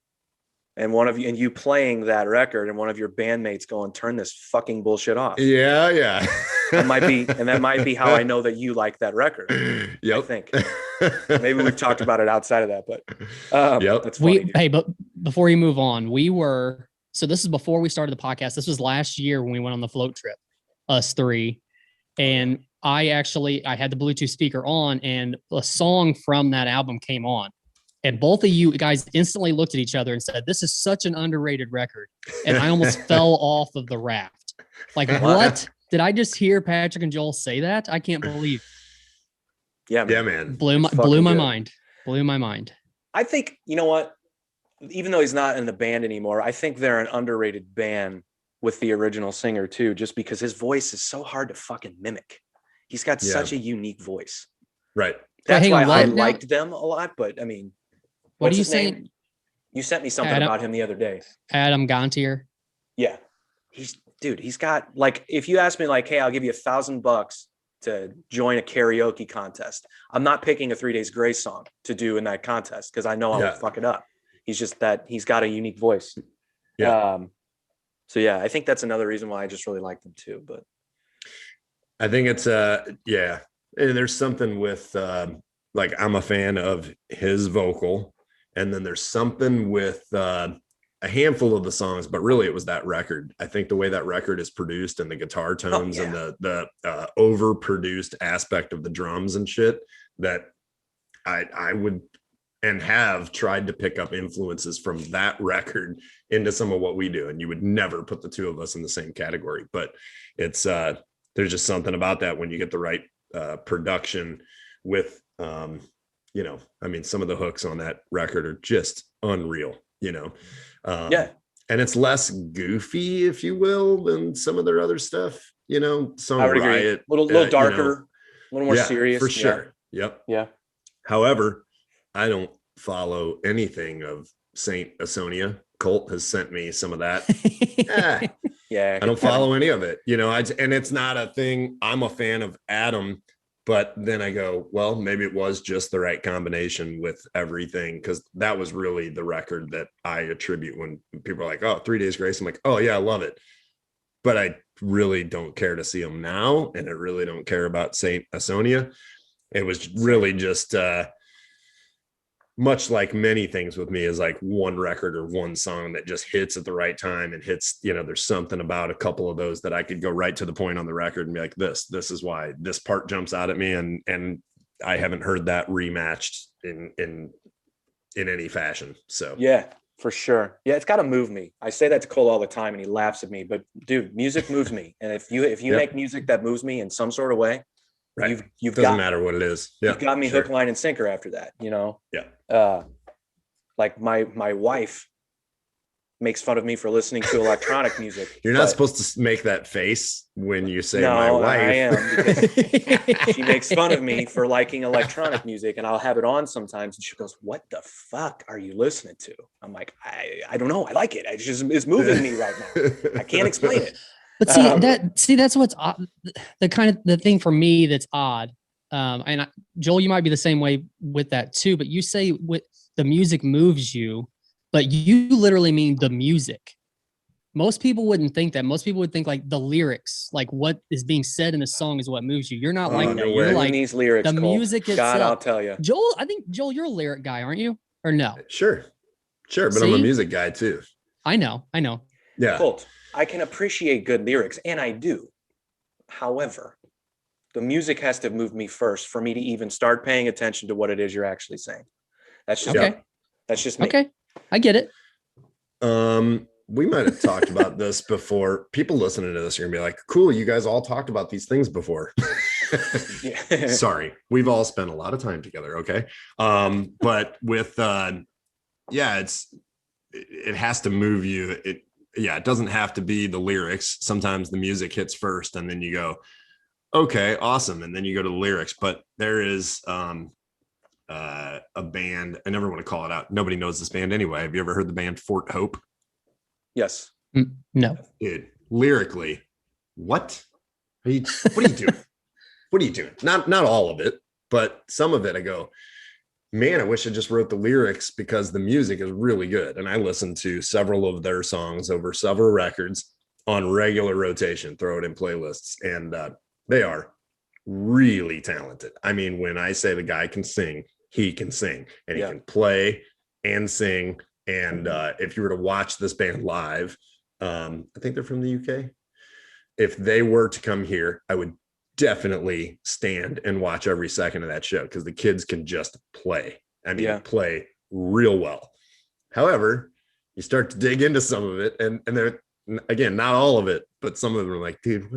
and you playing that record and one of your bandmates going, turn this fucking bullshit off. Yeah. That might be how I know that you like that record. Yep. I think maybe we've talked about it outside of that, but that's funny. But before you move on, so this is before we started the podcast. This was last year when we went on the float trip, us three. And I had the Bluetooth speaker on and a song from that album came on. And both of you guys instantly looked at each other and said, this is such an underrated record. And I almost fell off of the raft. Like, what? Did I just hear Patrick and Joel say that? I can't believe. Yeah, man. Blew my mind. Blew my mind. I think, you know what? Even though he's not in the band anymore, I think they're an underrated band with the original singer too, just because his voice is so hard to fucking mimic. He's got such a unique voice. Right. That's why I liked them a lot. But I mean, what are you saying? You sent me something about him the other day. Adam Gontier. Yeah. He's got, like, if you ask me like, hey, I'll give you $1,000 to join a karaoke contest. I'm not picking a 3 Days Grace song to do in that contest because I know I will fuck it up. He's just that he's got a unique voice. Yeah. So yeah, I think that's another reason why I just really like them too. But I think it's yeah. And there's something with like I'm a fan of his vocal, and then there's something with a handful of the songs, but really it was that record. I think the way that record is produced and the guitar tones and the overproduced aspect of the drums and shit that I would and have tried to pick up influences from that record into some of what we do. And you would never put the two of us in the same category, but it's there's just something about that when you get the right production with, you know, I mean, some of the hooks on that record are just unreal, you know? And it's less goofy, if you will, than some of their other stuff, you know, Song I would Riot, agree. A little darker, you know, a little more serious. For sure. Yep. Yeah. However, I don't follow anything of Saint Asonia. Colt has sent me some of that. Yeah. I don't follow any of it, you know, and it's not a thing. I'm a fan of Adam, but then I go, well, maybe it was just the right combination with everything. Cause that was really the record that I attribute when people are like, oh, 3 Days Grace. I'm like, oh yeah, I love it. But I really don't care to see them now. And I really don't care about Saint Asonia. It was really just, much like many things with me is like one record or one song that just hits at the right time and hits, you know, there's something about a couple of those that I could go right to the point on the record and be like, this is why this part jumps out at me. And I haven't heard that rematched in any fashion. So yeah, for sure. Yeah. It's got to move me. I say that to Cole all the time and he laughs at me, but dude, music moves me. And if you make music that moves me in some sort of way, right. You've doesn't matter what it is. Yeah, you've got me hook, line, and sinker after that, you know? Yeah. Like my wife makes fun of me for listening to electronic music. You're not supposed to make that face when you say my wife. I am, because she makes fun of me for liking electronic music, and I'll have it on sometimes, and she goes, "What the fuck are you listening to?" I'm like, I don't know. I like it. It's moving me right now. I can't explain it. But that's what's odd. The thing for me that's odd. And Joel, you might be the same way with that too. But you say with the music moves you, but you literally mean the music. Most people wouldn't think that. Most people would think like the lyrics, like what is being said in the song is what moves you. You're not like that. You're like these lyrics, the Cole. music itself. God, I'll tell you. Joel, I think Joel, you're a lyric guy, aren't you? Or no? Sure. But I'm a music guy too. I know. Yeah. Colt, I can appreciate good lyrics, and I do. However, the music has to move me first for me to even start paying attention to what it is you're actually saying. That's just okay. Me. That's just me. Okay, I get it. We might have talked about this before. People listening to this are gonna be like, "Cool, you guys all talked about these things before." Sorry, we've all spent a lot of time together. Okay, but with it has to move you. It doesn't have to be the lyrics. Sometimes the music hits first, and then you go, okay, awesome. And then you go to the lyrics, but there is a band. I never want to call it out. Nobody knows this band anyway. Have you ever heard the band Fort Hope? Yes. No. Dude, lyrically, what are you doing? What are you doing? Not all of it, but some of it I go, man, I wish I just wrote the lyrics because the music is really good. And I listened to several of their songs over several records on regular rotation, throw it in playlists. And they are really talented. I mean, when I say the guy can sing, he can sing, and he can play and sing. And if you were to watch this band live, I think they're from the UK. If they were to come here, I would definitely stand and watch every second of that show because the kids can just play. I mean, play real well. However, you start to dig into some of it, and they're, again, not all of it, but some of them are like, dude,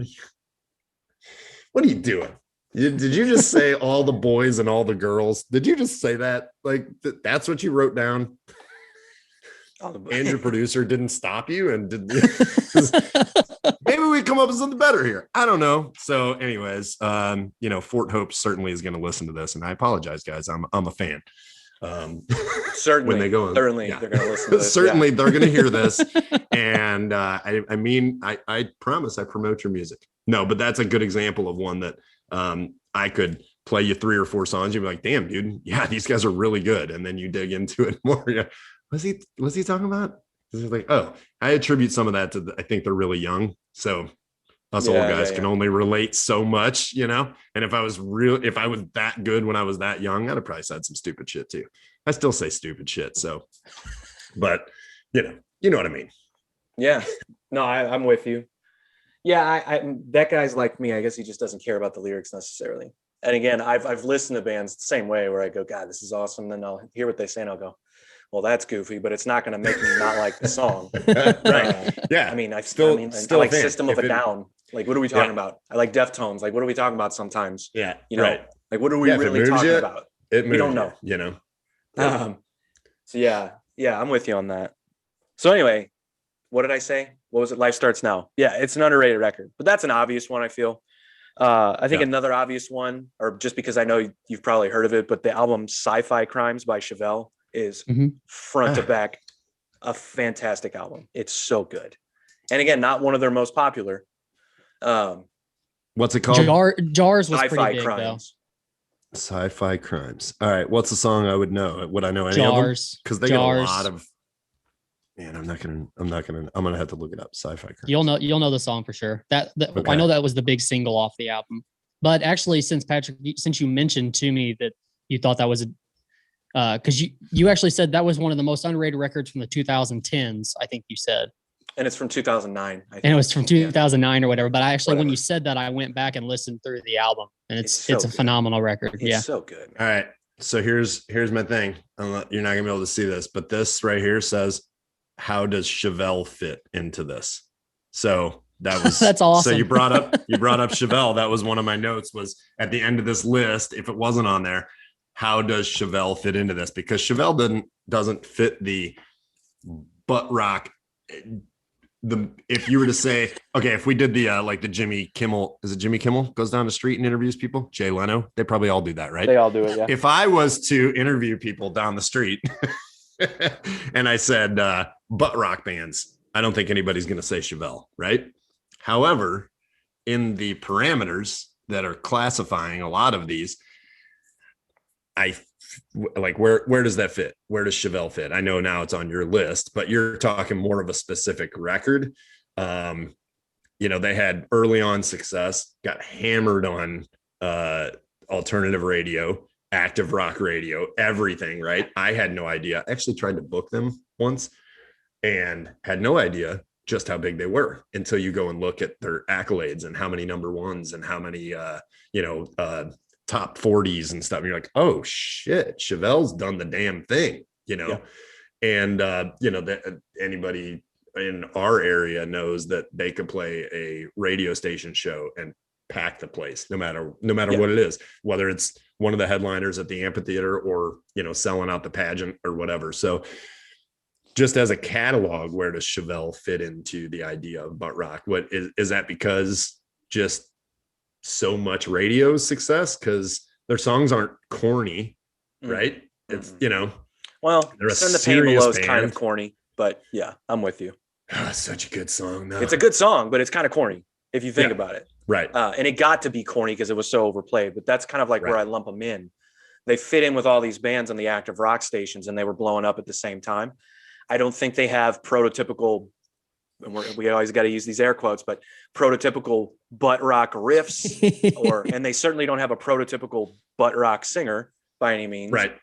what are you doing? Did you just say all the boys and all the girls? Did you just say that? Like, that's what you wrote down? And your producer didn't stop you and did maybe we come up with something better here. I don't know. So anyways, Fort Hope certainly is going to listen to this, and I apologize, guys. I'm a fan. Certainly when they go, they're going to listen to this. Certainly they're going to hear this. And I promise I promote your music. No, but that's a good example of one that I could play you 3 or 4 songs. You'd be like, damn, dude. Yeah, these guys are really good. And then you dig into it more. Yeah. Was he talking about? It's like, oh, I attribute some of that to I think they're really young. So us old guys can only relate so much, you know? And if I was that good when I was that young, I'd have probably said some stupid shit too. I still say stupid shit. So, but you know what I mean? Yeah, no, I'm with you. Yeah. I that guy's like me. I guess he just doesn't care about the lyrics necessarily. And again, I've listened to bands the same way where I go, God, this is awesome. Then I'll hear what they say and I'll go, well, that's goofy, but it's not going to make me not like the song. Right. Yeah. I mean, I like System of a Down. Like, what are we talking about? I like Deftones. Like, what are we talking about sometimes? Yeah. You know, like, what are we really talking about? We don't know. You know? So yeah, I'm with you on that. So anyway, what did I say? What was it? Life Starts Now. Yeah, it's an underrated record, but that's an obvious one, I feel. I think another obvious one, or just because I know you've probably heard of it, but the album Sci-Fi Crimes by Chevelle is front to back a fantastic album. It's so good. And again, not one of their most popular. What's it called? Jars was Sci-Fi pretty big, Crimes. though. Sci-Fi Crimes. All right. What's the song I would know? Would I know any Jars, of them? Because they get a lot of. Man, I'm gonna have to look it up. Sci-Fi Crimes. You'll know the song for sure. Okay. I know that was the big single off the album. But actually, since you mentioned to me that you thought that was because you actually said that was one of the most underrated records from the 2010s, I think you said. And it's from 2009. And it was from 2009 or whatever. But when you said that, I went back and listened through the album, and it's a phenomenal record. It's so good. All right. So here's my thing. You're not gonna be able to see this, but this right here says, how does Chevelle fit into this? So that was that's awesome. So you brought up Chevelle. That was one of my notes, was at the end of this list, if it wasn't on there, how does Chevelle fit into this? Because Chevelle doesn't fit the butt rock. If you were to say, okay, if we did the like the Jimmy Kimmel, is it Jimmy Kimmel goes down the street and interviews people? Jay Leno, they probably all do that, right? They all do it, yeah. If I was to interview people down the street and I said butt rock bands, I don't think anybody's going to say Chevelle, right? However, in the parameters that are classifying a lot of these, I like where does that fit? Where does Chevelle fit? I know now it's on your list, but you're talking more of a specific record. They had early on success, got hammered on alternative radio, active rock radio, everything, right? I had no idea. I actually tried to book them once and had no idea just how big they were until you go and look at their accolades and how many number ones and how many top 40s and stuff. And you're like, oh shit, Chevelle's done the damn thing, and that anybody in our area knows that they could play a radio station show and pack the place no matter what it is, whether it's one of the headliners at the amphitheater or selling out the pageant or whatever. So just as a catalog, where does Chevelle fit into the idea of butt rock? What is that? Because just so much radio success, because their songs aren't corny, right? It's well, Send the Pain Below is kind of corny, but yeah, I'm with you. Such a good song though. It's a good song, but it's kind of corny if you think about it, right? And it got to be corny because it was so overplayed, but that's kind of like where I lump them in. They fit in with all these bands on the active rock stations, and they were blowing up at the same time. I don't think they have prototypical, and we always got to use these air quotes, but prototypical butt rock riffs, and they certainly don't have a prototypical butt rock singer by any means. Right.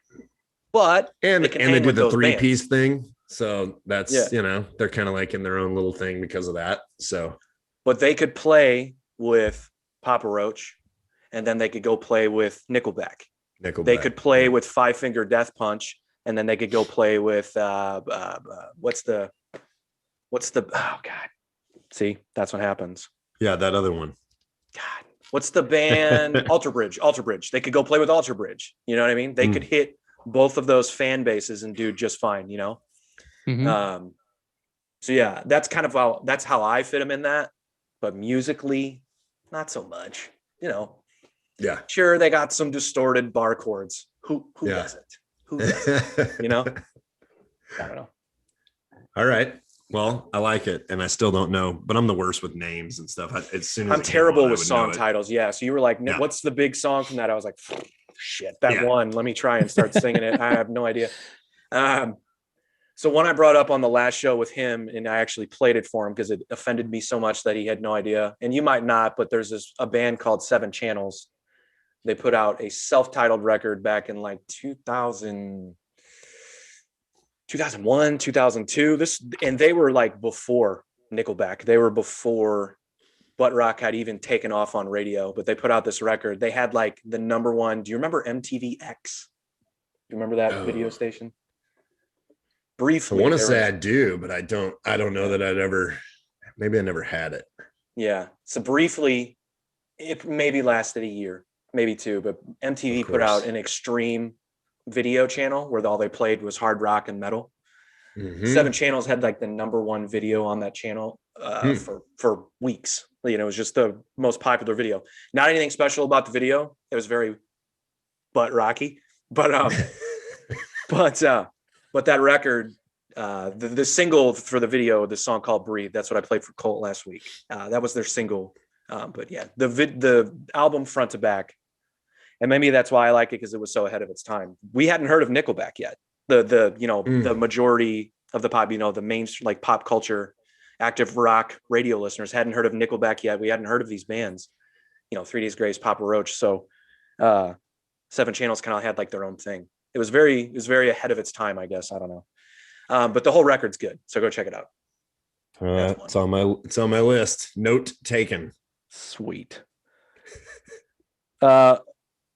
But they do the 3-piece thing. So that's, they're kind of like in their own little thing because of that. So, but they could play with Papa Roach, and then they could go play with Nickelback. They could play with Five Finger Death Punch, and then they could go play with what's the oh god, see, that's what happens. Yeah, that other one. God, what's the band? Alter Bridge. They could go play with Alter Bridge. You know what I mean? They could hit both of those fan bases and do just fine. So yeah, that's kind of how I fit them in that. But musically, not so much. Yeah. Sure, they got some distorted bar chords. Who doesn't? Who doesn't? I don't know. All right. Well, I like it, and I still don't know, but I'm the worst with names and stuff. I'm terrible with song titles. Yeah. So you were like, what's the big song from that? I was like, shit, that one. Let me try and start singing it. I have no idea. So one I brought up on the last show with him, and I actually played it for him because it offended me so much that he had no idea. And you might not, but there's a band called 7 Channels. They put out a self-titled record back in like 2001, 2002. And they were like before Nickelback. They were before butt rock had even taken off on radio, but they put out this record. They had like the number one. Do you remember MTV X? Do you remember that video station? Briefly. I want to say I do, but I don't know that maybe I never had it. Yeah. So briefly, it maybe lasted a year, maybe 2, but MTV put out an extreme video channel where all they played was hard rock and metal. 7 Channels had like the number one video on that channel for weeks. It was just the most popular video. Not anything special about the video. It was very butt rocky, but but that record, the single for the video, the song called "Breathe." That's what I played for Colt last week. That was their single. But yeah, the album front to back. And maybe that's why I like it, because it was so ahead of its time. We hadn't heard of Nickelback yet. The majority of the pop, the mainstream, like pop culture, active rock radio listeners hadn't heard of Nickelback yet. We hadn't heard of these bands, 3 Days Grace, Papa Roach. So 7 Channels kind of had like their own thing. It was very ahead of its time, I guess. I don't know. But the whole record's good. So go check it out. It's on my list. Note taken. Sweet.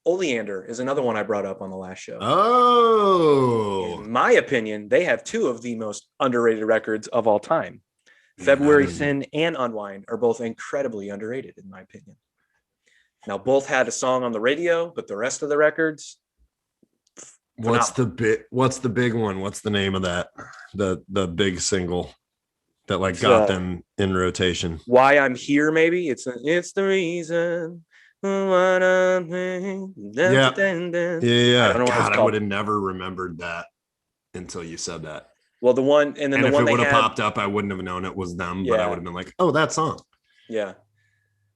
Oleander is another one I brought up on the last show. Oh, in my opinion, they have 2 of the most underrated records of all time. February Sin and Unwind are both incredibly underrated, in my opinion. Now, both had a song on the radio, but the rest of the records. What's the big one? What's the name of that? The big single that got them in rotation. Why I'm Here, maybe. It's the reason. Yeah. I don't know. God, I would have never remembered that until you said that. Well, the one, and then the one if it would have popped up, I wouldn't have known it was them, but I would have been like, oh, that song. Yeah.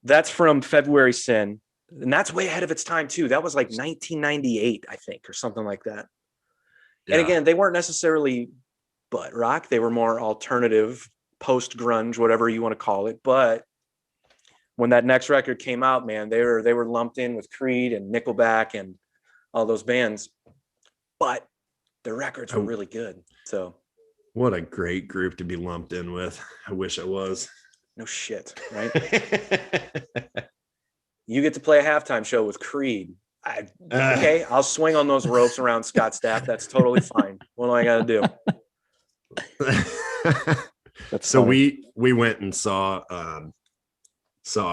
That's from February Sin. And that's way ahead of its time too. That was like 1998, I think, or something like that. Yeah. And again, they weren't necessarily butt rock. They were more alternative, post grunge, whatever you want to call it. But when that next record came out, man, they were lumped in with Creed and Nickelback and all those bands. But their records were really good. So what a great group to be lumped in with. I wish I was. No shit, right? You get to play a halftime show with Creed. Okay, I'll swing on those ropes around Scott Stapp. That's totally fine. What do I got to do? So we went and saw a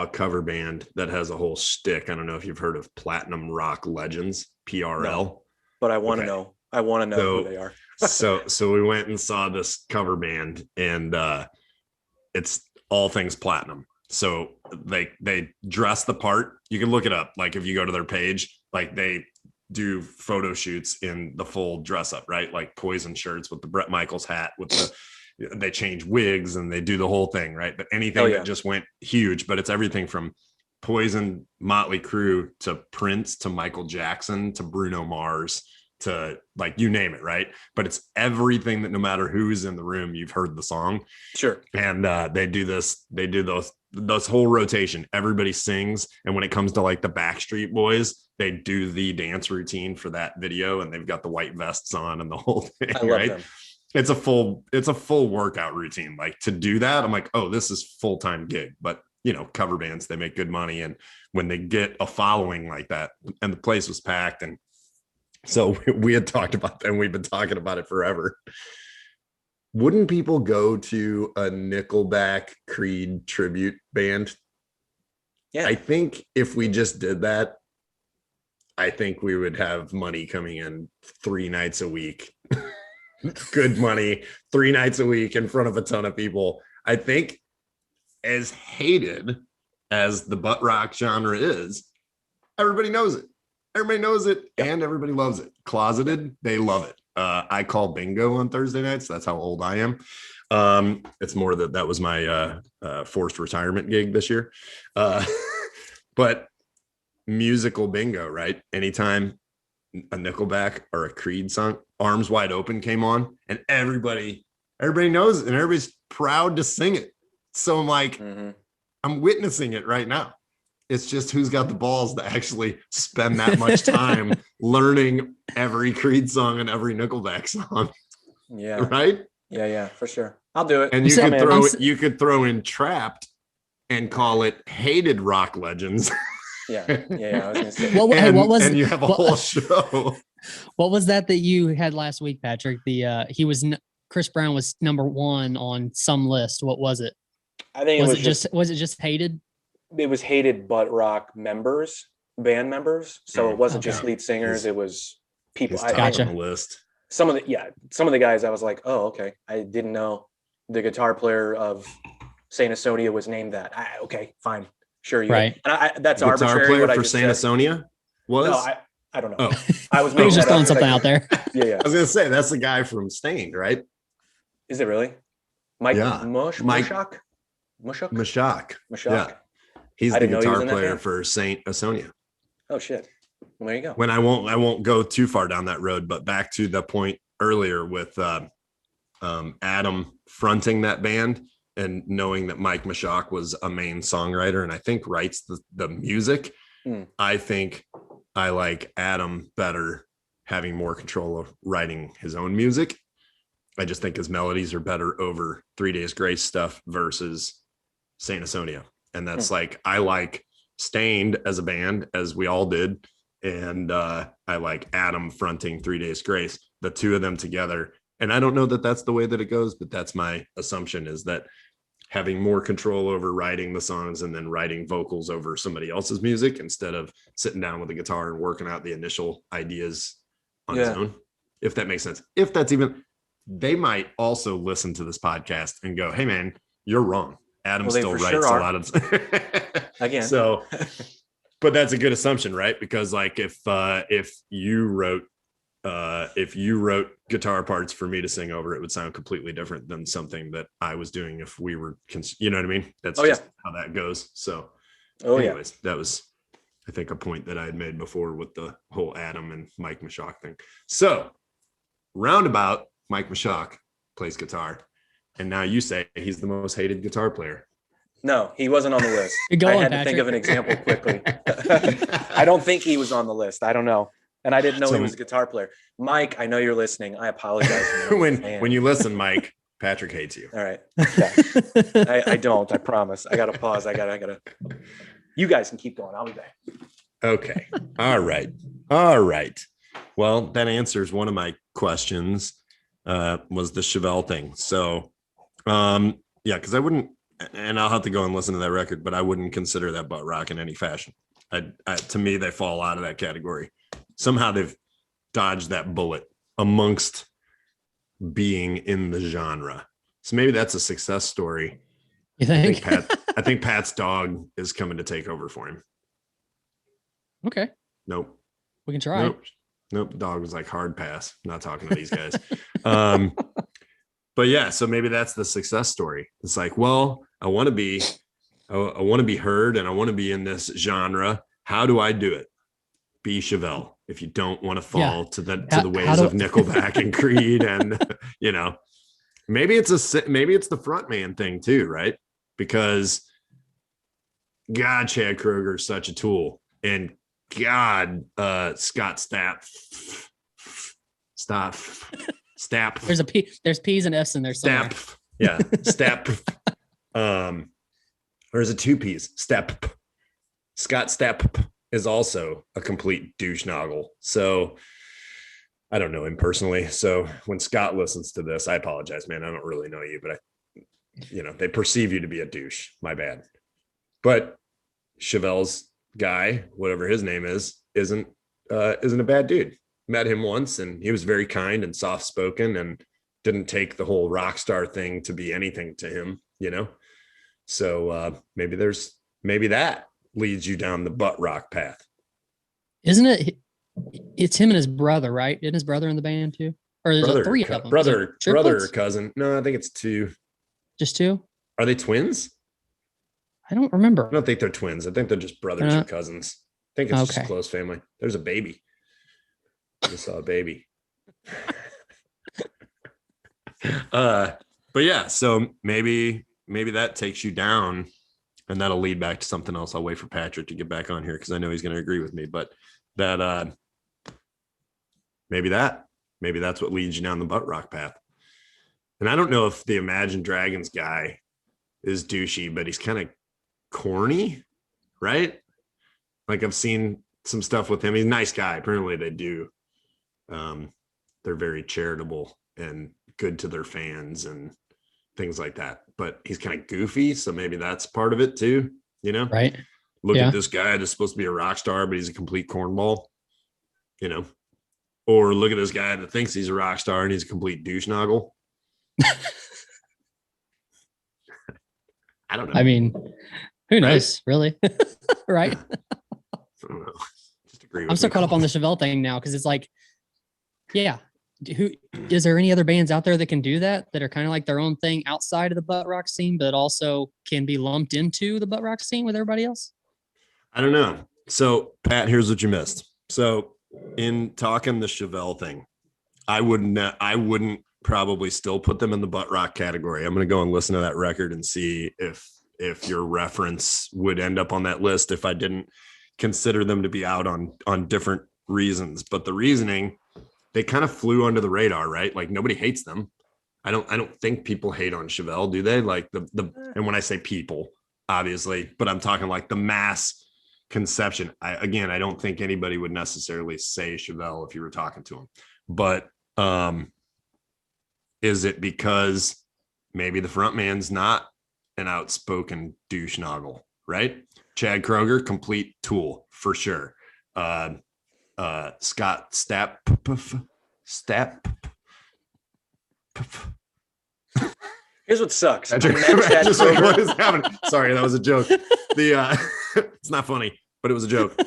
cover band that has a whole shtick. I don't know if you've heard of Platinum Rock Legends, PRL. No, but I want to know. I want to know who they are. so we went and saw this cover band, and it's all things platinum. So they dress the part. You can look it up. Like if you go to their page, like they do photo shoots in the full dress up, right? Like Poison shirts with the Bret Michaels hat, they change wigs and they do the whole thing, right? But anything that just went huge, but it's everything from Poison, Motley Crue to Prince to Michael Jackson to Bruno Mars to like you name it, right? But it's everything that no matter who's in the room, you've heard the song. Sure. And they do those whole rotation. Everybody sings, and when it comes to like the Backstreet Boys, they do the dance routine for that video, and they've got the white vests on and the whole thing. I love them. It's a full workout routine. Like to do that, I'm like, oh, this is full-time gig. But cover bands, they make good money, and when they get a following like that, and the place was packed, and so we had talked about that, and we've been talking about it forever. Wouldn't people go to a Nickelback Creed tribute band? Yeah. I think if we just did that, I think we would have money coming in 3 nights a week. Good money, 3 nights a week in front of a ton of people. I think as hated as the butt rock genre is, everybody knows it. Everybody knows it, and everybody loves it. Closeted, they love it. I call bingo on Thursday nights. That's how old I am. It's more that was my forced retirement gig this year. But musical bingo, right? Anytime a Nickelback or a Creed song, Arms Wide Open came on, and everybody knows it, and everybody's proud to sing it. So I'm like, I'm witnessing it right now. It's just who's got the balls to actually spend that much time learning every Creed song and every Nickelback song. Yeah. Right? Yeah, for sure. I'll do it. And you could throw in Trapped and call it Hated Rock Legends. Yeah. I was gonna say. And you have a whole show. What was that you had last week, Patrick? Chris Brown was number 1 on some list. What was it? I think was it just Hated? It was Hated butt rock band members. So it wasn't just lead singers. It was people. Gotcha. On the list. Some of the guys I was like, oh, okay. I didn't know the guitar player of Saint Asonia was named that. Okay, fine. Sure. Right. And that's guitar arbitrary. Player for Saint Asonia was? No, I don't know. Oh. I was just throwing something out there. Yeah. I was going to say, that's the guy from Stained, right? Is it really? Mike Mushak? Yeah. He's the guitar player for Saint Asonia. Oh shit. Well, there you go. When I won't go too far down that road, but back to the point earlier with Adam fronting that band and knowing that Mike Mushak was a main songwriter and I think writes the music. I think I like Adam better having more control of writing his own music. I just think his melodies are better over 3 Days Grace stuff versus Saint Asonia. And that's like, I like Stained as a band, as we all did. And I like Adam fronting 3 Days Grace, the two of them together. And I don't know that that's the way that it goes, but that's my assumption, is that having more control over writing the songs and then writing vocals over somebody else's music instead of sitting down with a guitar and working out the initial ideas on his own, if that makes sense. If that's even, they might also listen to this podcast and go, hey man, you're wrong. Adam still writes a lot of again. So, but that's a good assumption, right? Because like if you wrote guitar parts for me to sing over, it would sound completely different than something that I was doing if we were, you know what I mean? That's just how that goes. So anyways, that was, I think, a point that I had made before with the whole Adam and Mike Mushak thing. So roundabout, Mike Mushak plays guitar. And now you say he's the most hated guitar player. No, he wasn't on the list. I had to think of an example quickly. I don't think he was on the list. I don't know. And I didn't know he was a guitar player. Mike, I know you're listening. I apologize. When you listen, Mike, Patrick hates you. All right. Yeah. I don't. I promise. I got to pause. I gotta. You guys can keep going. I'll be back. Okay. All right. Well, that answers one of my questions. Was the Chevelle thing. So, because I wouldn't, and I'll have to go and listen to that record, but I wouldn't consider that butt rock in any fashion. To me, they fall out of that category. Somehow they've dodged that bullet amongst being in the genre. So maybe that's a success story. You think? I think Pat's dog is coming to take over for him. Okay. Nope. We can try. Nope. Dog was like, hard pass. Not talking to these guys. But yeah, so maybe that's the success story. It's like, well, I want to be heard and I want to be in this genre. How do I do it? Be Chevelle. If you don't want to fall to the ways of Nickelback and Creed, and maybe it's the front man thing too, right? Because God, Chad Kroeger is such a tool, and God, Scott Stapp. There's P's and F's in there somewhere. Stapp. Yeah. Stapp. Or is it 2 P's? Stapp. Scott Stapp is also a complete douche noggle. So I don't know him personally. So when Scott listens to this, I apologize, man. I don't really know you, but they perceive you to be a douche. My bad. But Chevelle's guy, whatever his name is, isn't a bad dude. Met him once and he was very kind and soft spoken and didn't take the whole rock star thing to be anything to him, So maybe that leads you down the butt rock path. Isn't it? It's him and his brother, right? Isn't his brother in the band too? Or there's brother, three of them. Brother or cousin. No, I think it's two. Just two? Are they twins? I don't remember. I don't think they're twins. I think they're just brothers or cousins. I think it's just a close family. There's a baby. I just saw a baby. But yeah, so maybe that takes you down, and that'll lead back to something else. I'll wait for Patrick to get back on here because I know he's going to agree with me. But that maybe that's what leads you down the butt rock path. And I don't know if the Imagine Dragons guy is douchey, but he's kind of corny, right? Like I've seen some stuff with him. He's a nice guy. Apparently they do. They're very charitable and good to their fans and things like that. But he's kind of goofy, so maybe that's part of it too, you know? Right. Look at this guy that's supposed to be a rock star, but he's a complete cornball, you know? Or look at this guy that thinks he's a rock star and he's a complete douche noggle. I don't know. I mean, who knows, really? Right? I don't know. Just agree with I'm so caught up on the Chevelle thing now because it's like, yeah. Who is there any other bands out there that can do that are kind of like their own thing outside of the butt rock scene, but also can be lumped into the butt rock scene with everybody else? I don't know. So, Pat, here's what you missed. So, in talking the Chevelle thing, I wouldn't probably still put them in the butt rock category. I'm going to go and listen to that record and see if your reference would end up on that list if I didn't consider them to be out on different reasons. But the reasoning, they kind of flew under the radar, right? Like nobody hates them. I don't think people hate on Chevelle, do they? Like and when I say people, obviously, but I'm talking like the mass conception. I don't think anybody would necessarily say Chevelle if you were talking to them. But is it because maybe the front man's not an outspoken douche noggle, right? Chad Kroeger, complete tool for sure. Scott Stapp. Here's what sucks. What is happening? Sorry, that was a joke. It's not funny, but it was a joke.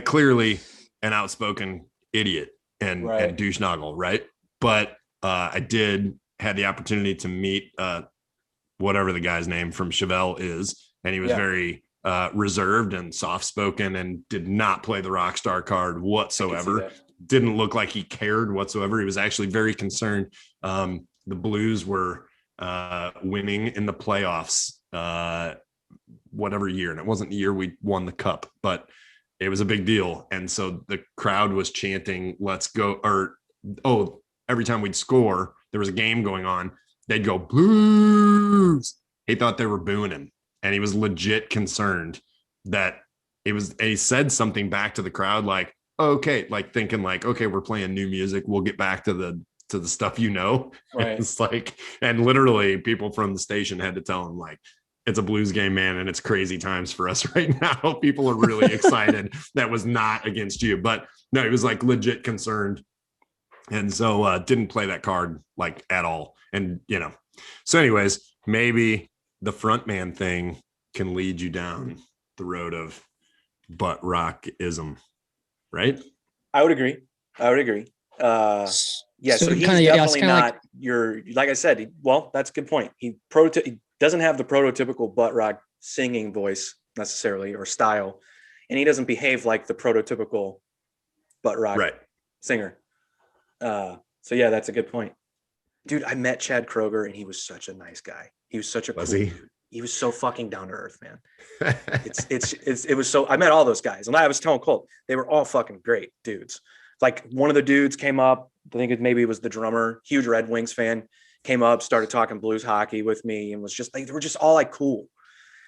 Clearly an outspoken idiot and douche noggle, right? But I did had the opportunity to meet whatever the guy's name from Chevelle is, and he was very reserved and soft-spoken and did not play the rock star card whatsoever. Didn't look like he cared whatsoever. He was actually very concerned. The Blues were winning in the playoffs whatever year, and it wasn't the year we won the cup, but it was a big deal. And so the crowd was chanting, "Let's go," or every time we'd score, there was a game going on, they'd go Blues. He thought they were booing him, and he was legit concerned that he said something back to the crowd like, okay, like thinking like, okay, we're playing new music, we'll get back to the stuff, right? It's like, and literally people from the station had to tell him like, it's a Blues game, man, and it's crazy times for us right now. People are really excited. That was not against you, but no, he was like legit concerned. And so didn't play that card like at all. And, so anyways, maybe the front-man thing can lead you down the road of butt rockism, right? I would agree. Yeah. So he's definitely not like I said, that's a good point. He doesn't have the prototypical butt rock singing voice necessarily or style. And he doesn't behave like the prototypical butt rock singer. So yeah, that's a good point. Dude, I met Chad Kroeger and he was such a nice guy. He was such a cool dude. He was so fucking down to earth, man. It was so, I met all those guys and I was telling Colt, they were all fucking great dudes. Like one of the dudes came up, I think maybe it was the drummer, huge Red Wings fan, came up, started talking Blues hockey with me and was just like, they were just all like cool.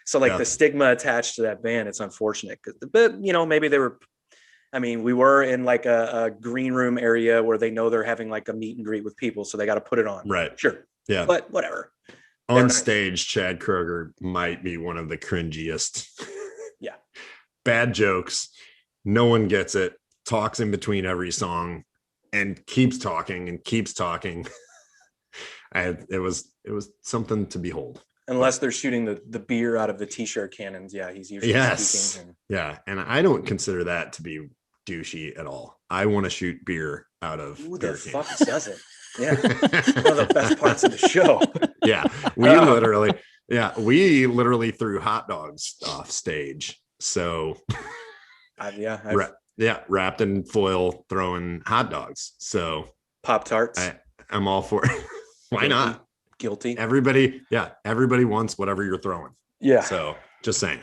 So like the stigma attached to that band, it's unfortunate. But maybe they were, we were in like a green room area where they know they're having like a meet and greet with people. So they got to put it on. Right. Sure. Yeah. But whatever. On stage, Chad Kroeger might be one of the cringiest. Yeah. Bad jokes. No one gets it. Talks in between every song and keeps talking and keeps talking. It was something to behold. Unless they're shooting the beer out of the t-shirt cannons. Yeah. He's usually speaking. Yeah. And I don't consider that to be douchey at all. I want to shoot beer out of Who beer the cans. fuck doesn't? Yeah, one of the best parts of the show. Yeah, we literally threw hot dogs off stage. So wrapped in foil, throwing hot dogs. So Pop-Tarts. I'm all for it. Why not? Guilty. Everybody wants whatever you're throwing. Yeah. So just saying.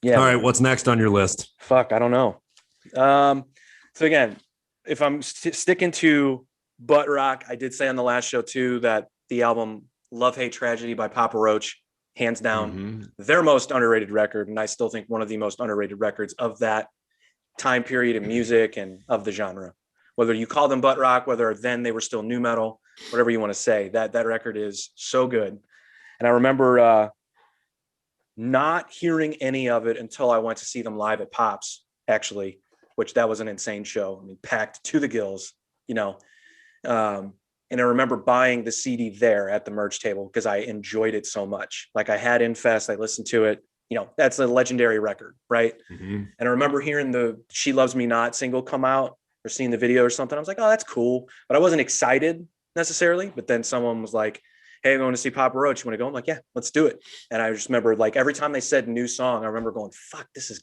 Yeah. All right, what's next on your list? Fuck, I don't know. So again, if I'm sticking to butt rock, I did say on the last show too that the album Love Hate Tragedy by Papa Roach, hands down, their most underrated record, and I still think one of the most underrated records of that time period in music and of the genre. Whether you call them butt rock, whether then they were still nu metal, whatever you want to say, that record is so good. And I remember not hearing any of it until I went to see them live at Pops, actually, which that was an insane show. I mean, packed to the gills, you know. And I remember buying the CD there at the merch table because I enjoyed it so much. Like I had Infest, I listened to it. You know, that's a legendary record, right? And I remember hearing the She Loves Me Not single come out or seeing the video or something. I was like, oh, that's cool. But I wasn't excited necessarily. But then someone was like, hey, I'm going to see Papa Roach. You want to go? I'm like, yeah, let's do it. And I just remember like every time they said new song, I remember going, fuck, this is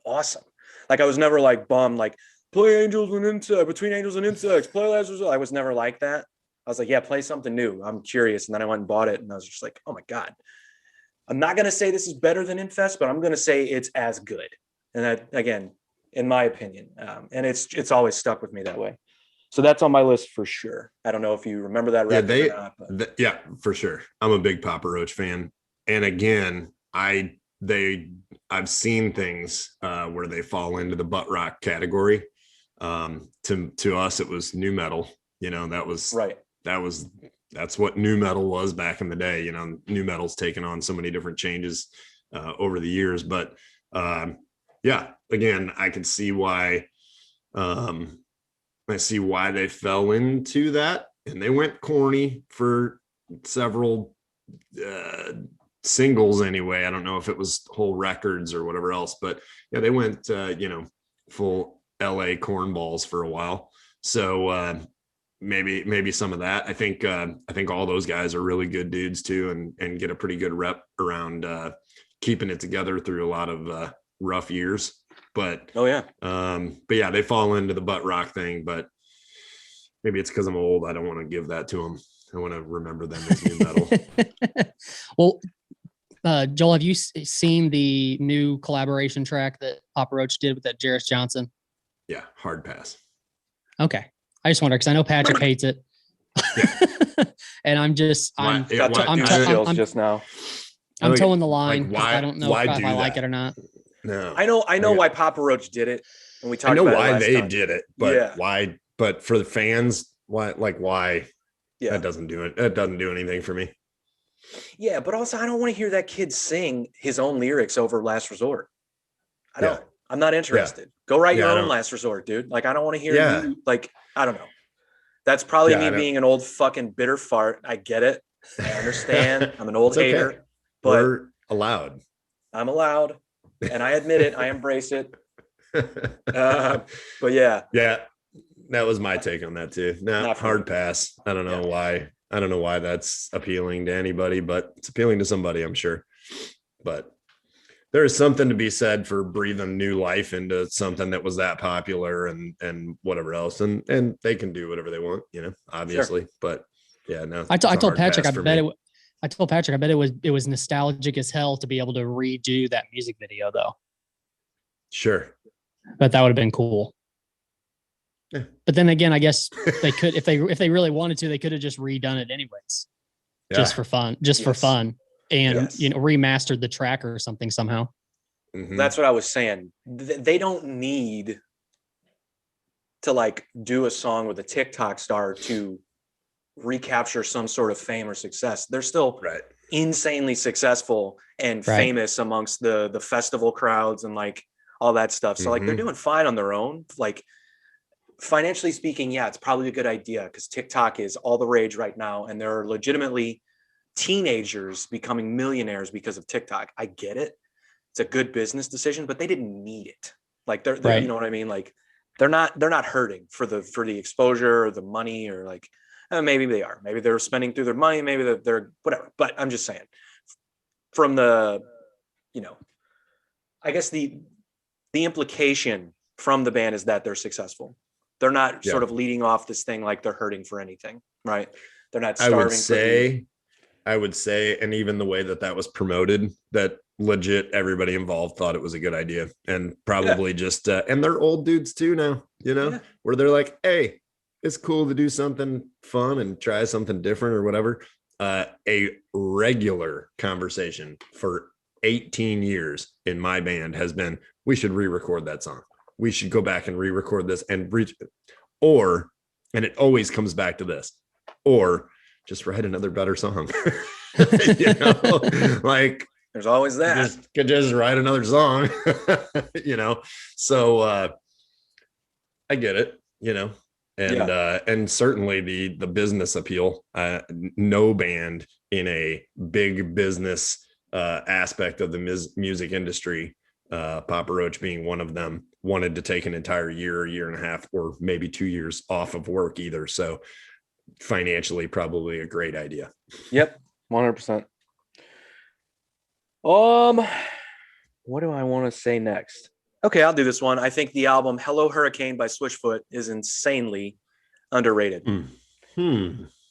awesome. Like I was never like bummed, like play Angels and Insects, Between Angels and Insects, play Lazarus. I was never like that. I was like, yeah, play something new. I'm curious. And then I went and bought it. And I was just like, oh my God. I'm not going to say this is better than Infest, but I'm going to say it's as good. And that, again, in my opinion, and it's always stuck with me that way. So that's on my list for sure. I don't know if you remember that record or not. But. Yeah, for sure. I'm a big Papa Roach fan. And again, I've seen things where they fall into the butt rock category. To us, it was nu metal. You know, that was right. That's what nu metal was back in the day. You know, nu metal's taken on so many different changes over the years. But yeah, again, I can see why. I see why they fell into that, and they went corny for several singles anyway. I don't know if it was whole records or whatever else, but yeah, they went full LA cornballs for a while. So maybe some of that. I think all those guys are really good dudes too, and get a pretty good rep around keeping it together through a lot of rough years. But they fall into the butt rock thing. But maybe it's because I'm old. I don't want to give that to them. I want to remember them as nu metal. Well, Joel, have you seen the new collaboration track that Papa Roach did with that Jarris Johnson? Yeah, hard pass. Okay, I just wonder because I know Patrick hates it, and I'm just I'm just now. I'm towing the line. Like, I don't know if I like it or not. No, I know why Papa Roach did it, and we talked. I know about why they did it, but why? But for the fans, why? Yeah, that doesn't do it. That doesn't do anything for me. Yeah, but also I don't want to hear that kid sing his own lyrics over Last Resort. I don't. Yeah. I'm not interested. Yeah. Go write your own Last Resort, dude. Like I don't want to hear you. Like I don't know. That's probably me being an old fucking bitter fart. I get it. I understand. I'm an old hater, but we're allowed. I'm allowed. And I admit it. I embrace it. But yeah, that was my take on that too. Not hard pass. I don't know why. I don't know why that's appealing to anybody, but it's appealing to somebody, I'm sure. But there is something to be said for breathing new life into something that was that popular and whatever else, and they can do whatever they want, you know, obviously. Sure. But yeah, no. I told Patrick, I told Patrick, I bet it was nostalgic as hell to be able to redo that music video, though. Sure, but that would have been cool. Yeah. But then again, I guess they could, if they really wanted to, they could have just redone it anyways, just for fun, for fun, and remastered the track or something somehow. Mm-hmm. That's what I was saying. They don't need to like do a song with a TikTok star to recapture some sort of fame or success. They're still insanely successful and famous amongst the festival crowds and like all that stuff. So like they're doing fine on their own. Like financially speaking, yeah, it's probably a good idea because TikTok is all the rage right now. And there are legitimately teenagers becoming millionaires because of TikTok. I get it. It's a good business decision, but they didn't need it. Like they're you know what I mean? Like they're not hurting for the exposure or the money, or like, maybe they are, maybe they're spending through their money, maybe they're whatever. But I'm just saying, from the, I guess the implication from the band is that they're successful. They're not sort of leading off this thing like they're hurting for anything, right? They're not starving. I would say, and even the way that was promoted, that legit everybody involved thought it was a good idea, and probably just and they're old dudes too now, where they're like, hey, it's cool to do something fun and try something different or whatever. A regular conversation for 18 years in my band has been, we should re-record that song. We should go back and re-record this and and it always comes back to this, or just write another better song. Like there's always that. Just write another song. So I get it, and certainly the business appeal. No band in a big business aspect of the music industry, Papa Roach being one of them, wanted to take an entire year and a half, or maybe 2 years off of work either. So financially, probably a great idea. Yep, 100%. What do I want to say next? Okay, I'll do this one. I think the album Hello Hurricane by Switchfoot is insanely underrated.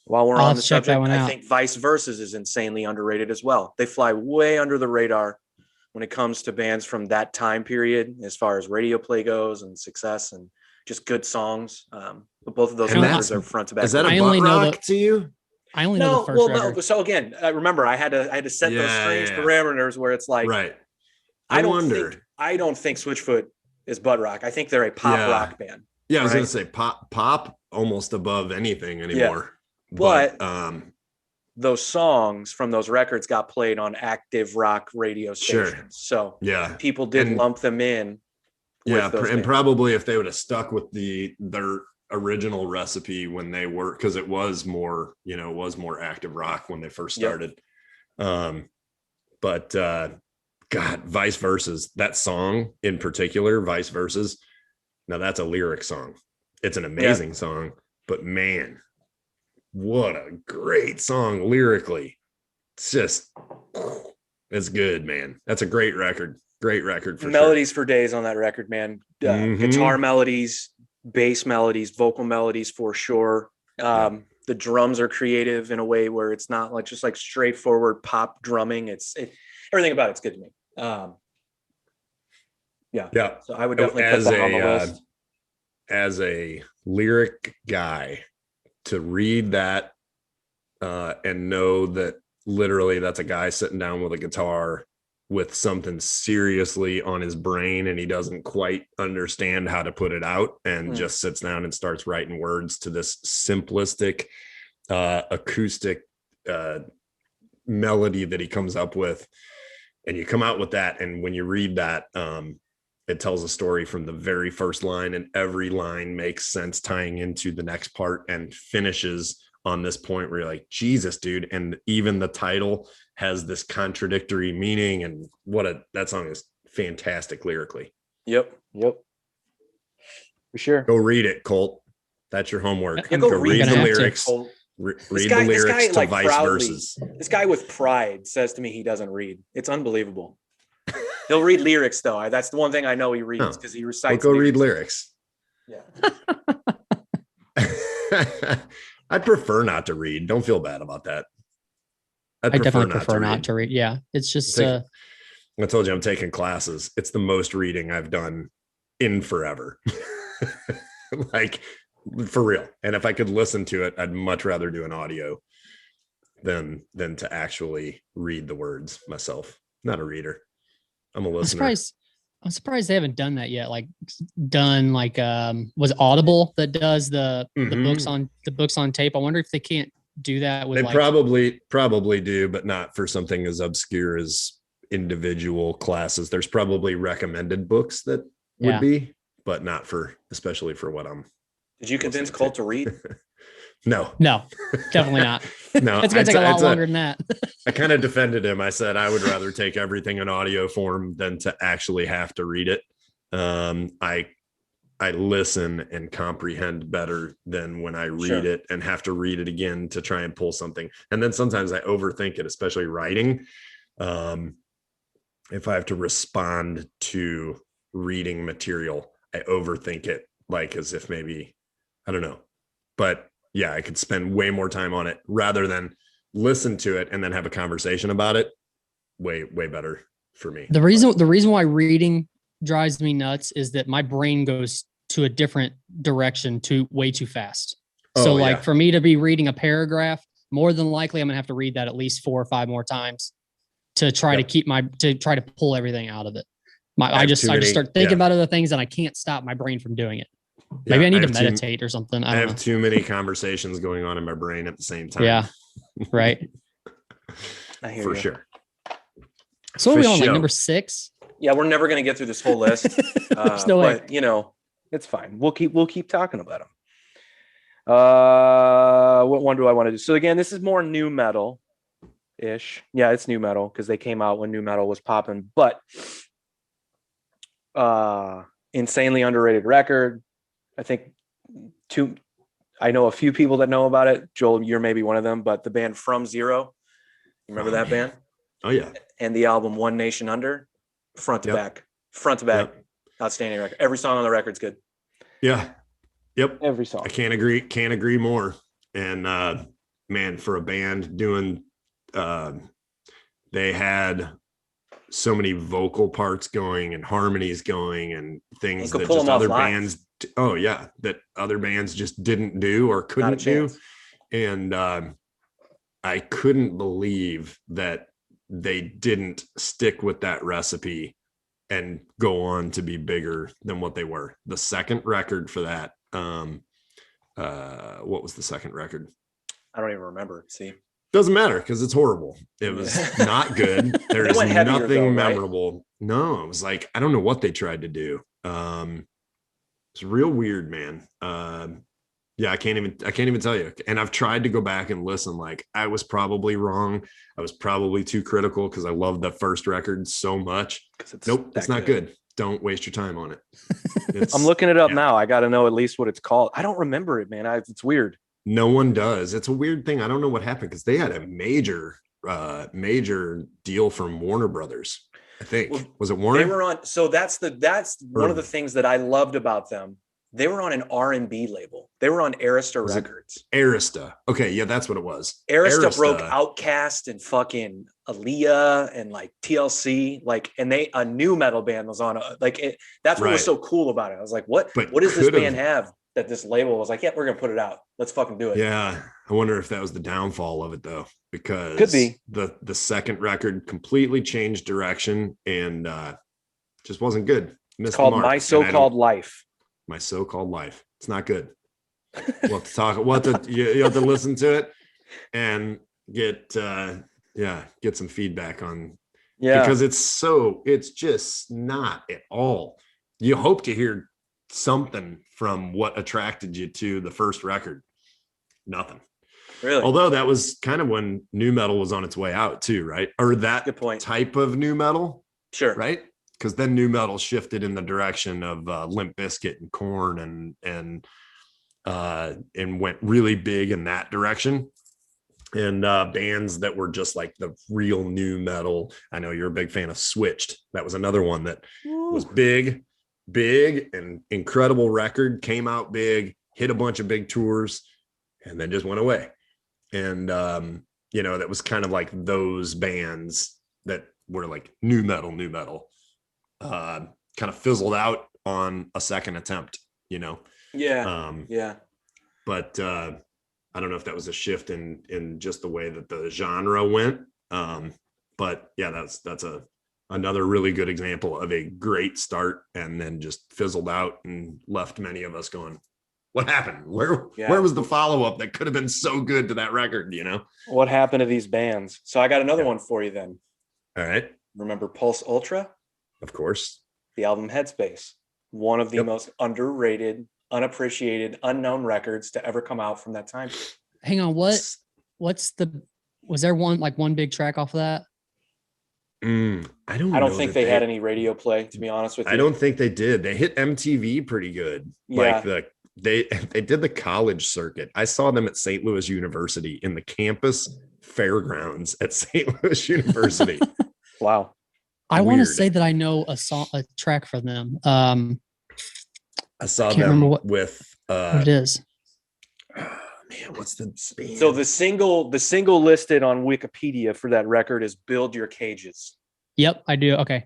While we're on the subject, I think Vice Versus is insanely underrated as well. They fly way under the radar when it comes to bands from that time period, as far as radio play goes and success and just good songs. But both of those records are front to back. Is that a butt rock to you? I only know the first record. No. So again, remember, I had to set those strange parameters where it's like, right. I don't think Switchfoot is butt rock. I think they're a pop rock band. Yeah, I was going to say pop almost above anything anymore. But those songs from those records got played on active rock radio stations. So people did lump them in. And probably if they would have stuck with their original recipe when they were, because it was more active rock when they first started. But God, Vice Versus, that song in particular, Vice Versus, now that's a lyric song. It's an amazing song, but man, what a great song lyrically. It's good, man. That's a great record. Great record for melodies for days on that record, man. Guitar melodies, bass melodies, vocal melodies for sure. The drums are creative in a way where it's not like just like straightforward pop drumming. Everything about it's good to me. So I would definitely put that on the list. As a lyric guy, to read that and know that literally that's a guy sitting down with a guitar with something seriously on his brain and he doesn't quite understand how to put it out, and just sits down and starts writing words to this simplistic acoustic melody that he comes up with, and you come out with that, and when you read that, it tells a story from the very first line, and every line makes sense tying into the next part and finishes on this point where you're like, Jesus, dude. And even the title has this contradictory meaning, and that song is fantastic lyrically. Yep. For sure. Go read it, Colt. That's your homework. Go read the lyrics. Read the lyrics to Vice Versus. This guy with pride says to me he doesn't read. It's unbelievable. He'll read lyrics though. That's the one thing I know he reads, because he recites. Go read lyrics. Yeah. I'd prefer not to read. Don't feel bad about that. I definitely prefer not to read. Yeah, it's just. I told you I'm taking classes. It's the most reading I've done in forever. Like, for real. And if I could listen to it, I'd much rather do an audio than to actually read the words myself. Not a reader. I'm a listener. I'm surprised they haven't done that yet. Was Audible that does the books on tape? I wonder if they can't do that with. They probably do, but not for something as obscure as individual classes. There's probably recommended books that would be, but not especially for what I'm. Did you convince Colt to read? No, definitely not. No, it's gonna take a lot longer than that. I kind of defended him. I said I would rather take everything in audio form than to actually have to read it. I I listen and comprehend better than when I read it and have to read it again to try and pull something. And then sometimes I overthink it, especially writing. If I have to respond to reading material, I overthink it, like as if maybe, I don't know. But yeah, I could spend way more time on it rather than listen to it and then have a conversation about it. Way better for me. The reason why reading drives me nuts is that my brain goes to a different direction way too fast. So for me to be reading a paragraph, more than likely I'm gonna have to read that at least 4 or 5 more times to try to try to pull everything out of it. I just start thinking about other things and I can't stop my brain from doing it. Maybe I need to meditate or something. I have too many conversations going on in my brain at the same time. Yeah. Right. I hear for you. Sure. So are we on like number 6? Yeah, we're never going to get through this whole list. No way. But you know, it's fine. We'll keep talking about them. What one do I want to do? So again, this is more new metal ish. Yeah, it's new metal because they came out when new metal was popping, but insanely underrated record. I think I know a few people that know about it. Joel, you're maybe one of them, but the band From Zero. You remember that band? Oh yeah. And the album One Nation Under, front to back, outstanding record. Every song on the record's good. Yeah. Yep. Every song. I can't agree more. And man, for a band doing they had so many vocal parts going and harmonies going and things that just other bands that other bands just didn't do or couldn't do. And I couldn't believe that they didn't stick with that recipe and go on to be bigger than what they were. The second record for that, what was the second record? I don't even remember. See, doesn't matter because it's horrible. It was not good. There is nothing memorable. Right? No, it was like, I don't know what they tried to do. It's real weird, man. Yeah, I can't even tell you. And I've tried to go back and listen. Like, I was probably wrong. I was probably too critical because I loved the first record so much. It's not good. Don't waste your time on it. I'm looking it up now. I got to know at least what it's called. I don't remember it, man. It's weird. No one does. It's a weird thing. I don't know what happened because they had a major deal from Warner Brothers. I think was it Warner? They were on. So that's one of the things that I loved about them. They were on an R&B label. They were on Arista Records. Arista. Okay, yeah, that's what it was. Arista broke Outkast and fucking Aaliyah and like TLC, like, and a new metal band was on. That's what was so cool about it. I was like, what does this band have that this label was like, yeah, we're gonna put it out. Let's fucking do it. Yeah, I wonder if that was the downfall of it though, because could be the second record completely changed direction and just wasn't good. It's called My So-Called Life. My So-Called Life. It's not good. We'll have to talk. You have to listen to it and get some feedback on. Yeah, because it's just not at all. You hope to hear something from what attracted you to the first record. Nothing. Really? Although that was kind of when new metal was on its way out too, right? Or that good point. Type of new metal. Sure. Right. Because then new metal shifted in the direction of Limp Bizkit and Korn and went really big in that direction. And bands that were just like the real new metal. I know you're a big fan of Switched. That was another one that was big and incredible record, came out big, hit a bunch of big tours, and then just went away. And, that was kind of like those bands that were like new metal. Kind of fizzled out on a second attempt, Yeah. But I don't know if that was a shift in just the way that the genre went. But yeah, that's another really good example of a great start and then just fizzled out and left many of us going, what happened? Where was the follow-up that could have been so good to that record, What happened to these bands? So I got another one for you then. All right. Remember Pulse Ultra? Of course. The album Headspace, one of the most underrated, unappreciated, unknown records to ever come out from that time. Hang on, was there one big track off of that? I don't think they had any radio play, to be honest with you. I don't think they did. They hit MTV pretty good. Yeah. Like they did the college circuit. I saw them at St. Louis University in the campus fairgrounds at St. Louis University. Wow. I want to say that I know a track from them. I saw them with what it is. Man, what's the band? So the single listed on Wikipedia for that record is "Build Your Cages." Yep, I do. Okay,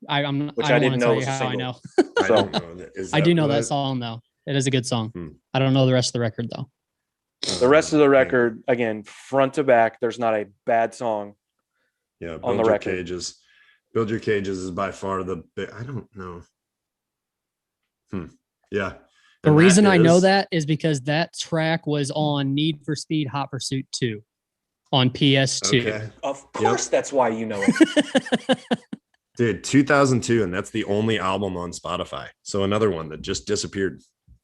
I'm. Which I didn't want to know tell was you a how I single. know. I don't know that. I do know that song though. It is a good song. I don't know the rest of the record though. The rest of the record, again, front to back, there's not a bad song. Yeah, on the record. Cages. Build Your Cages is by far the. I don't know. Yeah. The reason I know that is because that track was on Need for Speed Hot Pursuit 2 on PS2. Okay. Of course, that's why you know it. Dude, 2002, and that's the only album on Spotify. So another one that just disappeared.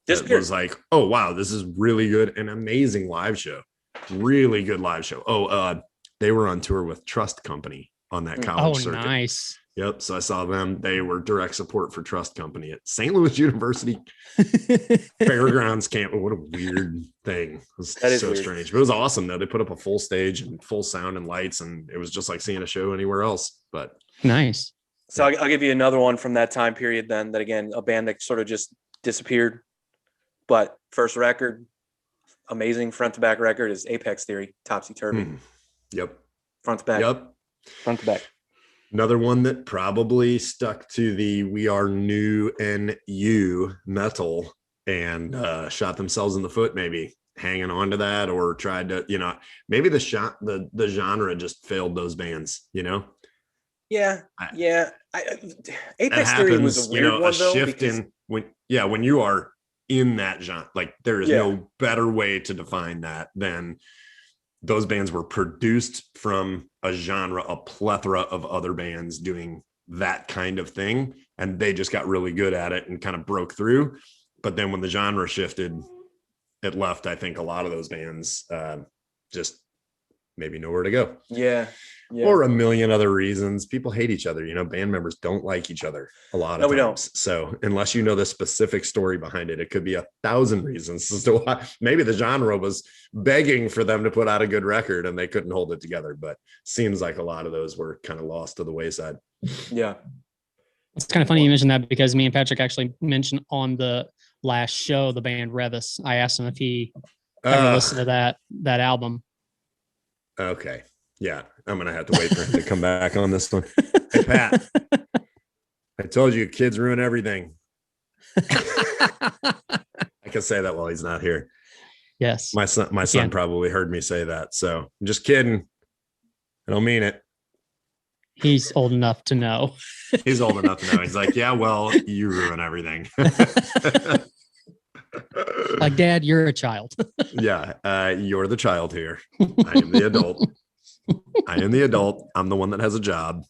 It was like, oh, wow, this is really good. An amazing live show. Really good live show. They were on tour with Trust Company on that college circuit. Nice. Yep. So I saw them. They were direct support for Trust Company at St. Louis University Fairgrounds camp. What a weird thing. That is so weird. Strange. But it was awesome though. They put up a full stage and full sound and lights, and it was just like seeing a show anywhere else. But nice. So I'll give you another one from that time period then, that again, a band that sort of just disappeared. But first record, amazing front to back record, is Apex Theory, Topsy Turvy. Yep. Front to back. Yep. Front to back. Another one that probably stuck to the "we are new and you" metal and shot themselves in the foot, maybe hanging on to that, or tried to, maybe the genre just failed those bands, Yeah. Apex Theory was a weird one though. Shift in when you are in that genre, like there is no better way to define that than those bands were produced from a genre, a plethora of other bands doing that kind of thing. And they just got really good at it and kind of broke through. But then when the genre shifted, it left, I think, a lot of those bands just maybe nowhere to go. Yeah. Or a million other reasons. People hate each other. Band members don't like each other a lot of times. We don't. So unless you know the specific story behind it, it could be 1,000 reasons as to why. Maybe the genre was begging for them to put out a good record and they couldn't hold it together. But seems like a lot of those were kind of lost to the wayside. Yeah. It's kind of funny you mentioned that, because me and Patrick actually mentioned on the last show the band Revis. I asked him if he ever listened to that album. Okay. Yeah, I'm going to have to wait for him to come back on this one. Hey, Pat, I told you kids ruin everything. I can say that while he's not here. Yes. My son probably heard me say that. So I'm just kidding. I don't mean it. He's old enough to know. He's old enough to know. He's like, yeah, well, you ruin everything. Like, Dad, you're a child. Yeah, you're the child here. I am the adult. I'm the one that has a job.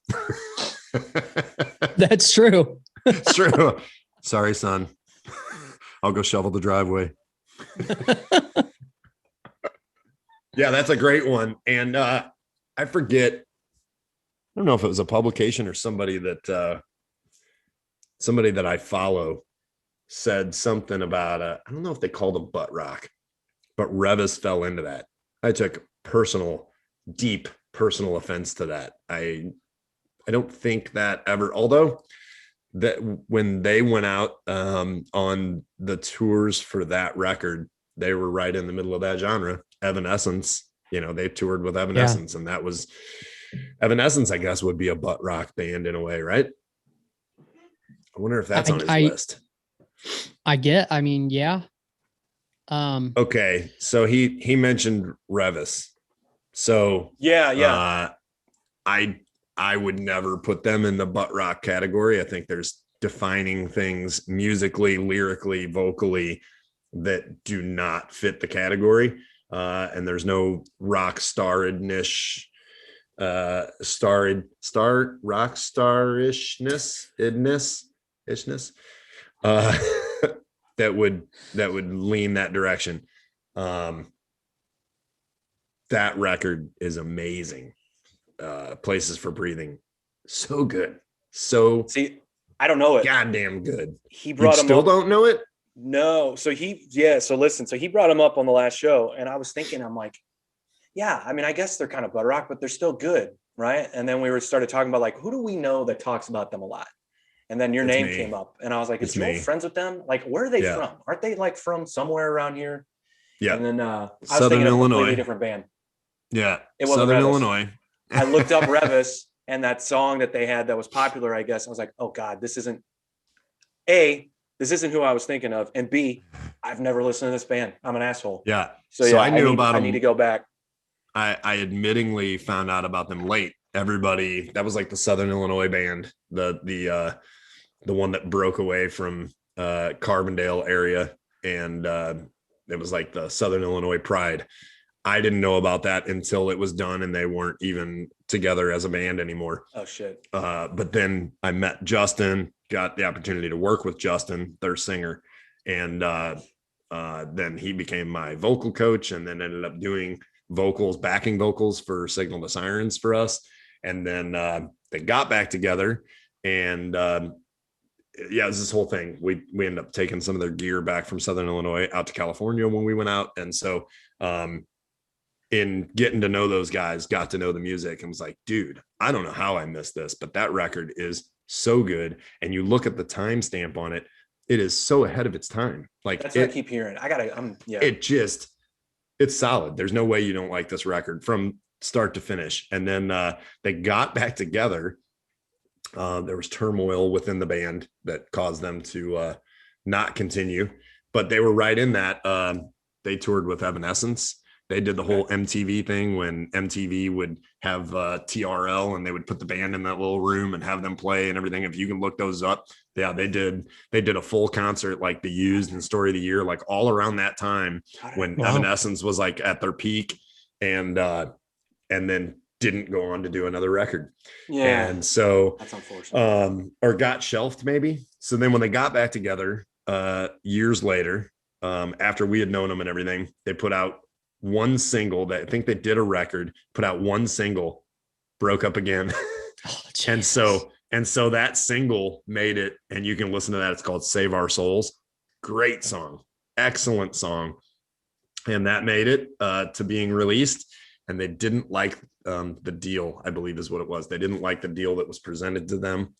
That's true. It's true. Sorry, son. I'll go shovel the driveway. Yeah, that's a great one. And I forget, I don't know if it was a publication or somebody that I follow said something about I don't know if they called them butt rock, but Revis fell into that. I took deep personal offense to that. I don't think that ever, although that when they went out on the tours for that record, they were right in the middle of that genre. Evanescence, they toured with Evanescence, and that was Evanescence, I guess, would be a butt rock band in a way, right? I wonder if that's on his list. Yeah. Okay, so he mentioned Revis. So yeah. I would never put them in the butt rock category. I think there's defining things musically, lyrically, vocally that do not fit the category. And there's no rock starishness that would lean that direction. That record is amazing. Places for Breathing, So good. So see, I don't know it. Goddamn good. He brought him still up. Don't know it? No. So listen, so he brought him up on the last show, and I was thinking, I'm like, yeah, I mean, I guess they're kind of butt rock, but they're still good, right? And then we started talking about like, who do we know that talks about them a lot? And then your name came up, and I was like, is Joel friends with them? Like, where are they from? Aren't they like from somewhere around here? Yeah. And then I was Southern thinking Illinois. of a completely different band. Yeah. It wasn't Southern Revis. Illinois. I looked up Revis and that song that they had that was popular, I guess. I was like, oh God, this isn't who I was thinking of. And B, I've never listened to this band. I'm an asshole. Yeah. So yeah, I knew about them. I need to go back. I admittingly found out about them late. Everybody, that was like the Southern Illinois band, the one that broke away from Carbondale area, and it was like the Southern Illinois Pride. I didn't know about that until it was done and they weren't even together as a band anymore. Oh shit. But then I met Justin, got the opportunity to work with Justin, their singer, and then he became my vocal coach, and then ended up doing backing vocals for Signal to Sirens for us. And then they got back together, and it was this whole thing. We ended up taking some of their gear back from Southern Illinois out to California when we went out. And so in getting to know those guys, got to know the music, and was like, dude, I don't know how I missed this, but that record is so good. And you look at the timestamp on it, it is so ahead of its time. Like, that's what I keep hearing. It's solid. There's no way you don't like this record from start to finish. And then they got back together. There was turmoil within the band that caused them to not continue, but they were right in that. They toured with Evanescence. They did the whole MTV thing when MTV would have TRL, and they would put the band in that little room and have them play and everything. If you can look those up, yeah, they did a full concert like The Used and Story of the Year, like all around that time when Evanescence was like at their peak, and then didn't go on to do another record. Yeah. And so that's unfortunate. Or got shelved maybe. So then when they got back together years later, after we had known them and everything, they put out one single. That I think they did a record, put out one single, broke up again. and so that single made it, and you can listen to that. It's called Save Our Souls. Great song, excellent song. And that made it to being released. And they didn't like the deal, I believe is what it was. They didn't like the deal that was presented to them.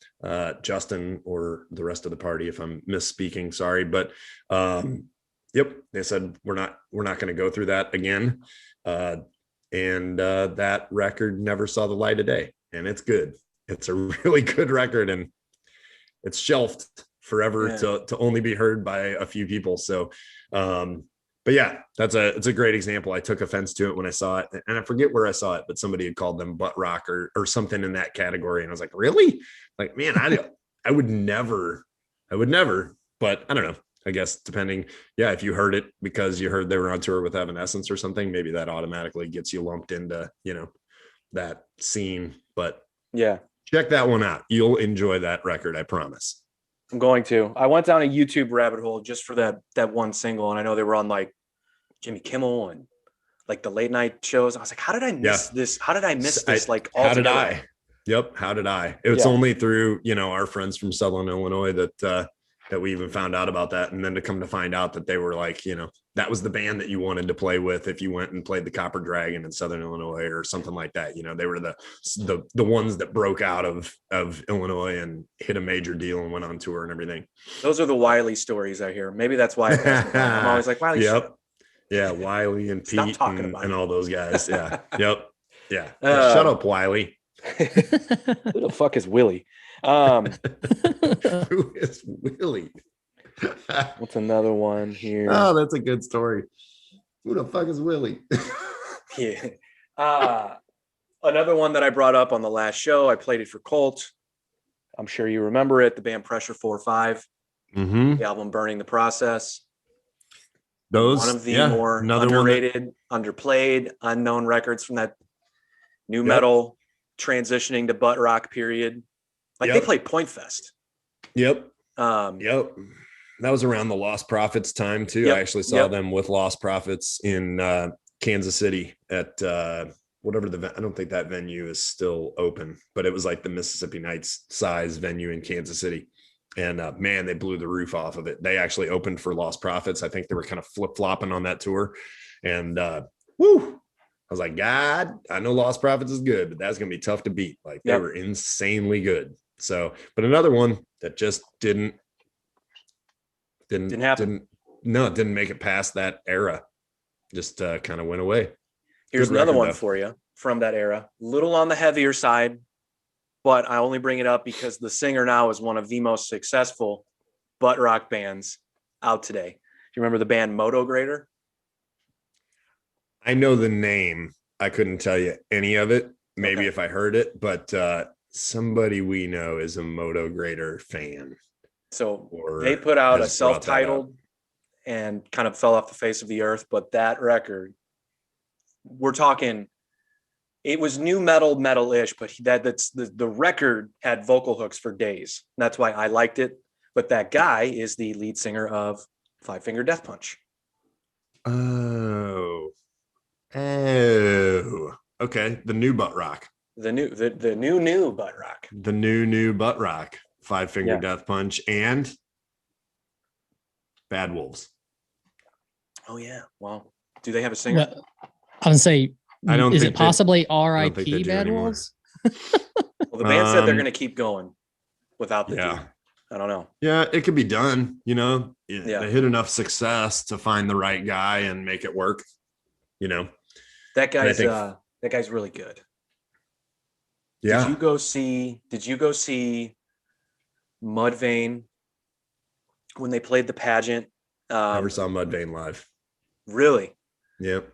Justin or the rest of the party, if I'm misspeaking, sorry. But they said, we're not going to go through that again. And that record never saw the light of day. And it's good. It's a really good record, and it's shelved forever to only be heard by a few people. So but yeah, it's a great example. I took offense to it when I saw it, and I forget where I saw it, but somebody had called them butt rock or something in that category. And I was like, really? Like, man, I would never, but I don't know. I guess depending. Yeah. If you heard it because you heard they were on tour with Evanescence or something, maybe that automatically gets you lumped into, that scene, but yeah, check that one out. You'll enjoy that record. I promise. I'm going to. I went down a YouTube rabbit hole just for that one single, and I know they were on like Jimmy Kimmel and like the late night shows. I was like, how did I miss this? How did I miss this? Like, all together? How did I? Yep. How did I? It was only through, our friends from Southern Illinois that we even found out about that. And then to come to find out that they were like, that was the band that you wanted to play with if you went and played the Copper Dragon in Southern Illinois or something like that. They were the ones that broke out of Illinois and hit a major deal and went on tour and everything. Those are the Wiley stories I hear. Maybe that's why I'm always like, Wiley. Yep. Yeah. Wiley and Pete and all those guys. Yeah. Yep. Yeah. Shut up, Wiley. Who the fuck is Willie? Who is Willie? What's another one here? Oh, that's a good story. Who the fuck is Willie? Yeah. Another one that I brought up on the last show, I played it for Colt. I'm sure you remember it. The band Pressure 4-5. Mm-hmm. The album Burning the Process. Those one of the more underrated, underplayed, unknown records from that new metal transitioning to butt rock period. Like they played Point Fest. Yep. That was around the Lost Prophets time too. I actually saw them with Lost Prophets in Kansas City at whatever I don't think that venue is still open, but it was like the Mississippi Nights size venue in Kansas City. And man, they blew the roof off of it. They actually opened for Lost Prophets. I think they were kind of flip-flopping on that tour. And woo, I was like, God, I know Lost Prophets is good, but that's going to be tough to beat. Like they were insanely good. So, but another one that just didn't happen. Didn't make it past that era. Just kind of went away. Here's another one for you from that era. Little on the heavier side, but I only bring it up because the singer now is one of the most successful butt rock bands out today. Do you remember the band Moto Grader? I know the name. I couldn't tell you any of it. Maybe if I heard it, but somebody we know is a Moto Grader fan. So they put out a self-titled and kind of fell off the face of the earth. But that record, we're talking, it was new metal-ish, but that's the record had vocal hooks for days. That's why I liked it. But that guy is the lead singer of Five Finger Death Punch. Oh, okay. The new butt rock. The new butt rock. The new butt rock. Five Finger Death Punch and Bad Wolves. Oh yeah. Well, do they have a singer? Well, I would say, is it possibly R.I.P. Bad Wolves? Well, the band said they're going to keep going without the dude. I don't know. Yeah, it could be done. You know, they hit enough success to find the right guy and make it work. You know, that guy's really good. Yeah. Did you go see Mudvayne when they played the pageant? Never saw Mudvayne live. Really? Yep.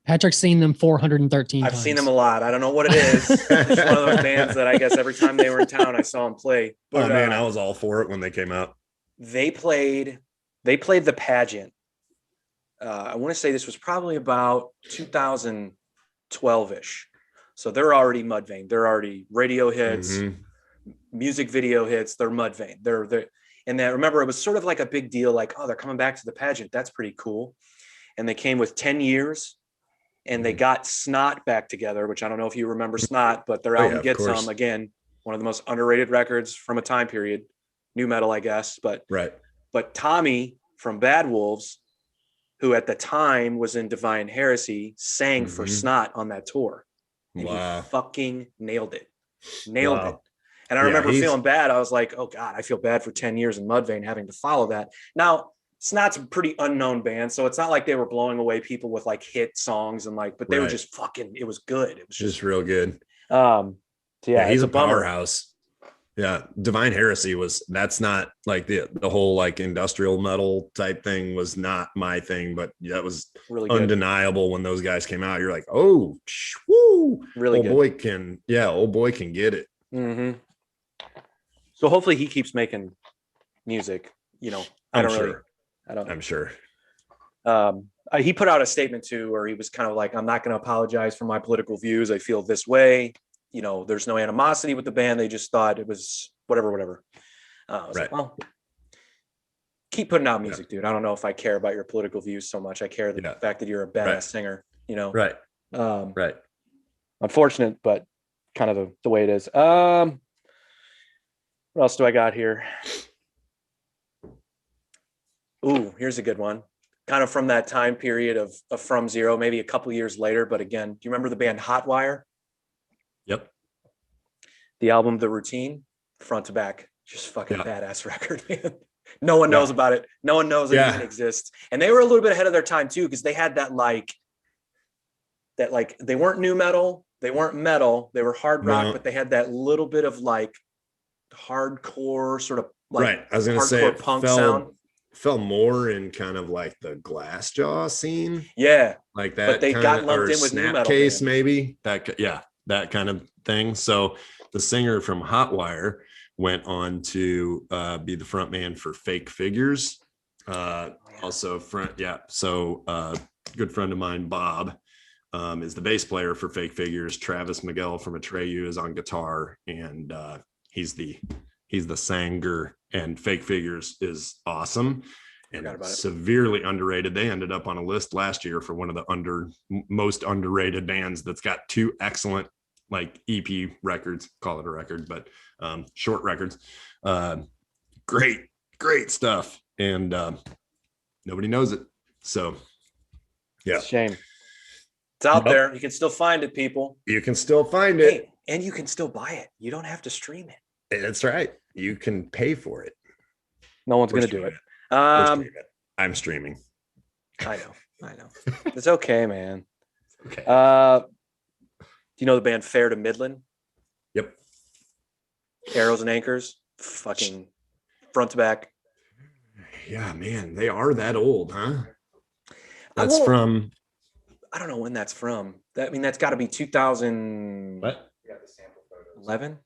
Patrick's seen them 413 I've times. seen them a lot. I don't know what it is. It's one of those bands that I guess every time they were in town, I saw them play. But, man, I was all for it when they came out. They played the pageant. I want to say this was probably about 2012-ish. So they're already Mudvayne. They're already radio hits, music video hits. They're Mudvayne. And then remember, it was sort of like a big deal. Like, oh, they're coming back to the pageant. That's pretty cool. And they came with 10 years. And they got Snot back together, which I don't know if you remember Snot, but their album Get Some, again, one of the most underrated records from a time period, new metal, I guess. But Tommy from Bad Wolves, who at the time was in Divine Heresy, sang for Snot on that tour. And he fucking nailed it. Nailed it. And I remember feeling bad. I was like, oh God, I feel bad for 10 years in Mudvayne having to follow that. Now, Snot's a pretty unknown band, so it's not like they were blowing away people with like hit songs and like, but they were just fucking. It was good. It was just real good. So he's a powerhouse. Yeah, Divine Heresy that's not like the whole like industrial metal type thing was not my thing, but that was really undeniable when those guys came out. You're like, oh, woo, really old boy can get it. Mm-hmm. So hopefully he keeps making music. You know, I'm sure. He put out a statement too, where he was kind of like, I'm not going to apologize for my political views. I feel this way. You know, there's no animosity with the band. They just thought it was whatever. I was like, well, keep putting out music, dude. I don't know if I care about your political views so much. I care the fact that you're a badass singer, you know? Right. Unfortunate, but kind of the way it is. What else do I got here? Ooh, here's a good one. Kind of from that time period of From Zero, maybe a couple years later. But again, do you remember the band Hotwire? Yep. The album The Routine, front to back, just fucking badass record, man. No one knows about it. No one knows it even exists. And they were a little bit ahead of their time too, because they had that they weren't new metal, they weren't metal, they were hard rock, but they had that little bit of like hardcore sort of like I was gonna say punk sound. Fell more in kind of like the Glassjaw scene. Yeah. Like that. But they got lumped in with new metal. Snapcase, maybe. That kind of thing. So the singer from Hotwire went on to be the front man for Fake Figures. Also So good friend of mine, Bob, is the bass player for Fake Figures. Travis Miguel from Atreyu is on guitar, and he's the singer, and Fake Figures is awesome. and severely underrated. They ended up on a list last year for one of the most underrated bands that's got 2 excellent like EP records, call it a record, but short records. Great stuff. And nobody knows it. So yeah. It's a shame. It's out there. You can still find it, people. You can still find it. Hey, and you can still buy it. You don't have to stream it. That's right. You can pay for it. No one's going to do it. I'm streaming. I know. It's okay, man. Okay. Do you know the band Fair to Midland? Yep. Arrows and Anchors. Fucking front to back. Yeah, man. They are that old, huh? That's from... I don't know when that's from. That's got to be 2000. What? 11.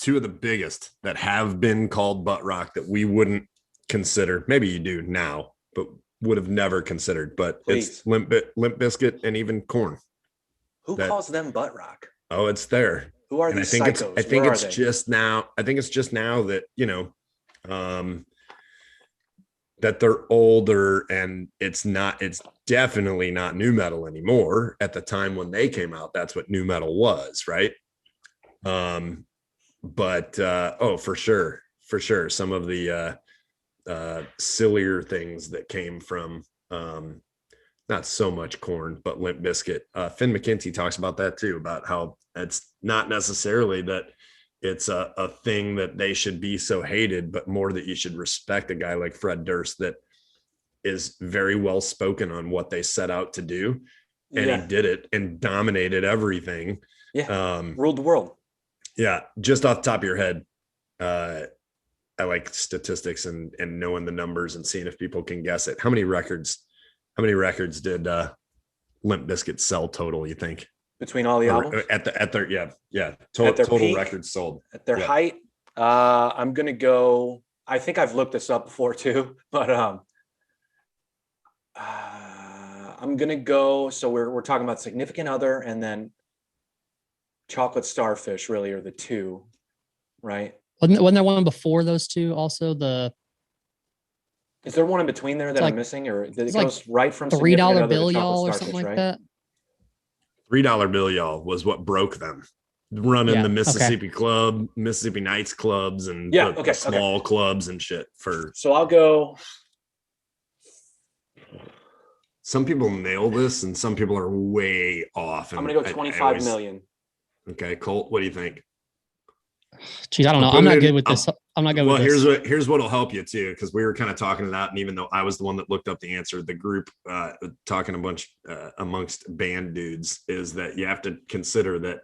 2 of the biggest that have been called butt rock that we wouldn't consider. Maybe you do now, but would have never considered. But It's Limp Bizkit and even Korn. Who calls them butt rock? Oh, it's there. Who are these psychos? I think it's just now. I think it's just now that that they're older, and it's definitely not nu metal anymore. At the time when they came out, that's what nu metal was, right? But for sure some of the sillier things that came from not so much Korn, but Limp Bizkit. Finn McKenty talks about that too, about how it's not necessarily that it's a thing that they should be so hated, but more that you should respect a guy like Fred Durst that is very well spoken on what they set out to do. And he did it and dominated everything. Yeah. Ruled the world. Yeah. Just off the top of your head, I like statistics and knowing the numbers and seeing if people can guess it. How many records did Limp Bizkit sell total, you think? Between all the albums? At their total peak, records sold. At their height, I'm going to go, I think I've looked this up before too, but I'm going to go, so we're talking about Significant Other and then Chocolate Starfish really are the 2, right? Wasn't there one before those 2 also? Is there one in between there that I'm missing, or did it goes right from $3 bill y'all or something like that? $3 bill y'all was what broke them. Running the Mississippi Club, Mississippi Nights clubs, and the small clubs and shit. So I'll go. Some people nail this, and some people are way off. I'm gonna go 25 million. Okay, Colt, what do you think? Geez, I don't know. I'm not good with this. I'm not good with this. Well, here's what'll help you too, because we were kind of talking it out, and even though I was the one that looked up the answer, the group talking a bunch amongst band dudes is that you have to consider that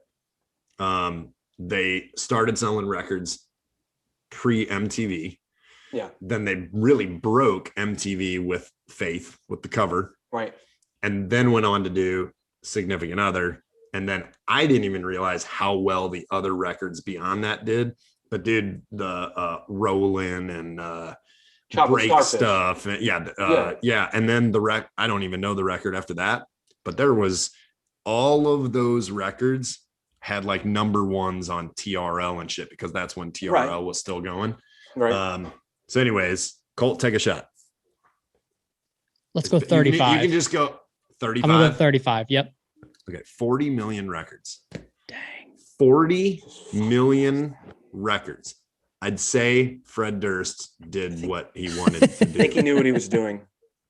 they started selling records pre-MTV. Yeah. Then they really broke MTV with Faith, with the cover. Right. And then went on to do Significant Other. And then I didn't even realize how well the other records beyond that did. But dude, the Rollin' and Break stuff. And, yeah. And then I don't even know the record after that. But there was all of those records had like number 1s on TRL and shit, because that's when TRL was still going. Right. So anyways, Colt, take a shot. Let's go 35. You can just go 35. I'm going to go 35. Yep. Okay. 40 million records. Dang. 40 million records. I'd say Fred Durst did what he wanted to do. I think he knew what he was doing.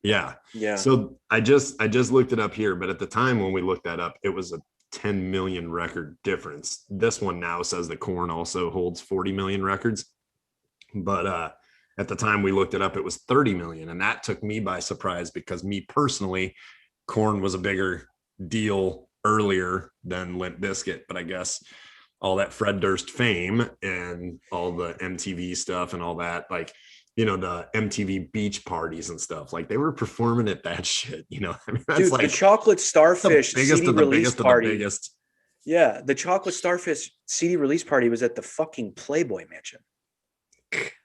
Yeah. Yeah. So I just looked it up here, but at the time when we looked that up, it was a 10 million record difference. This one now says that Korn also holds 40 million records. But at the time we looked it up, it was 30 million. And that took me by surprise, because me personally, Korn was a bigger deal earlier than Limp Bizkit. But I guess all that Fred Durst fame and all the MTV stuff and all that, like, you know, the MTV beach parties and stuff, like they were performing at that shit, you know. I mean, that's, dude, like the Chocolate Starfish the biggest CD of the release biggest party. of the biggest. Yeah, the Chocolate Starfish CD release party was at the fucking Playboy Mansion.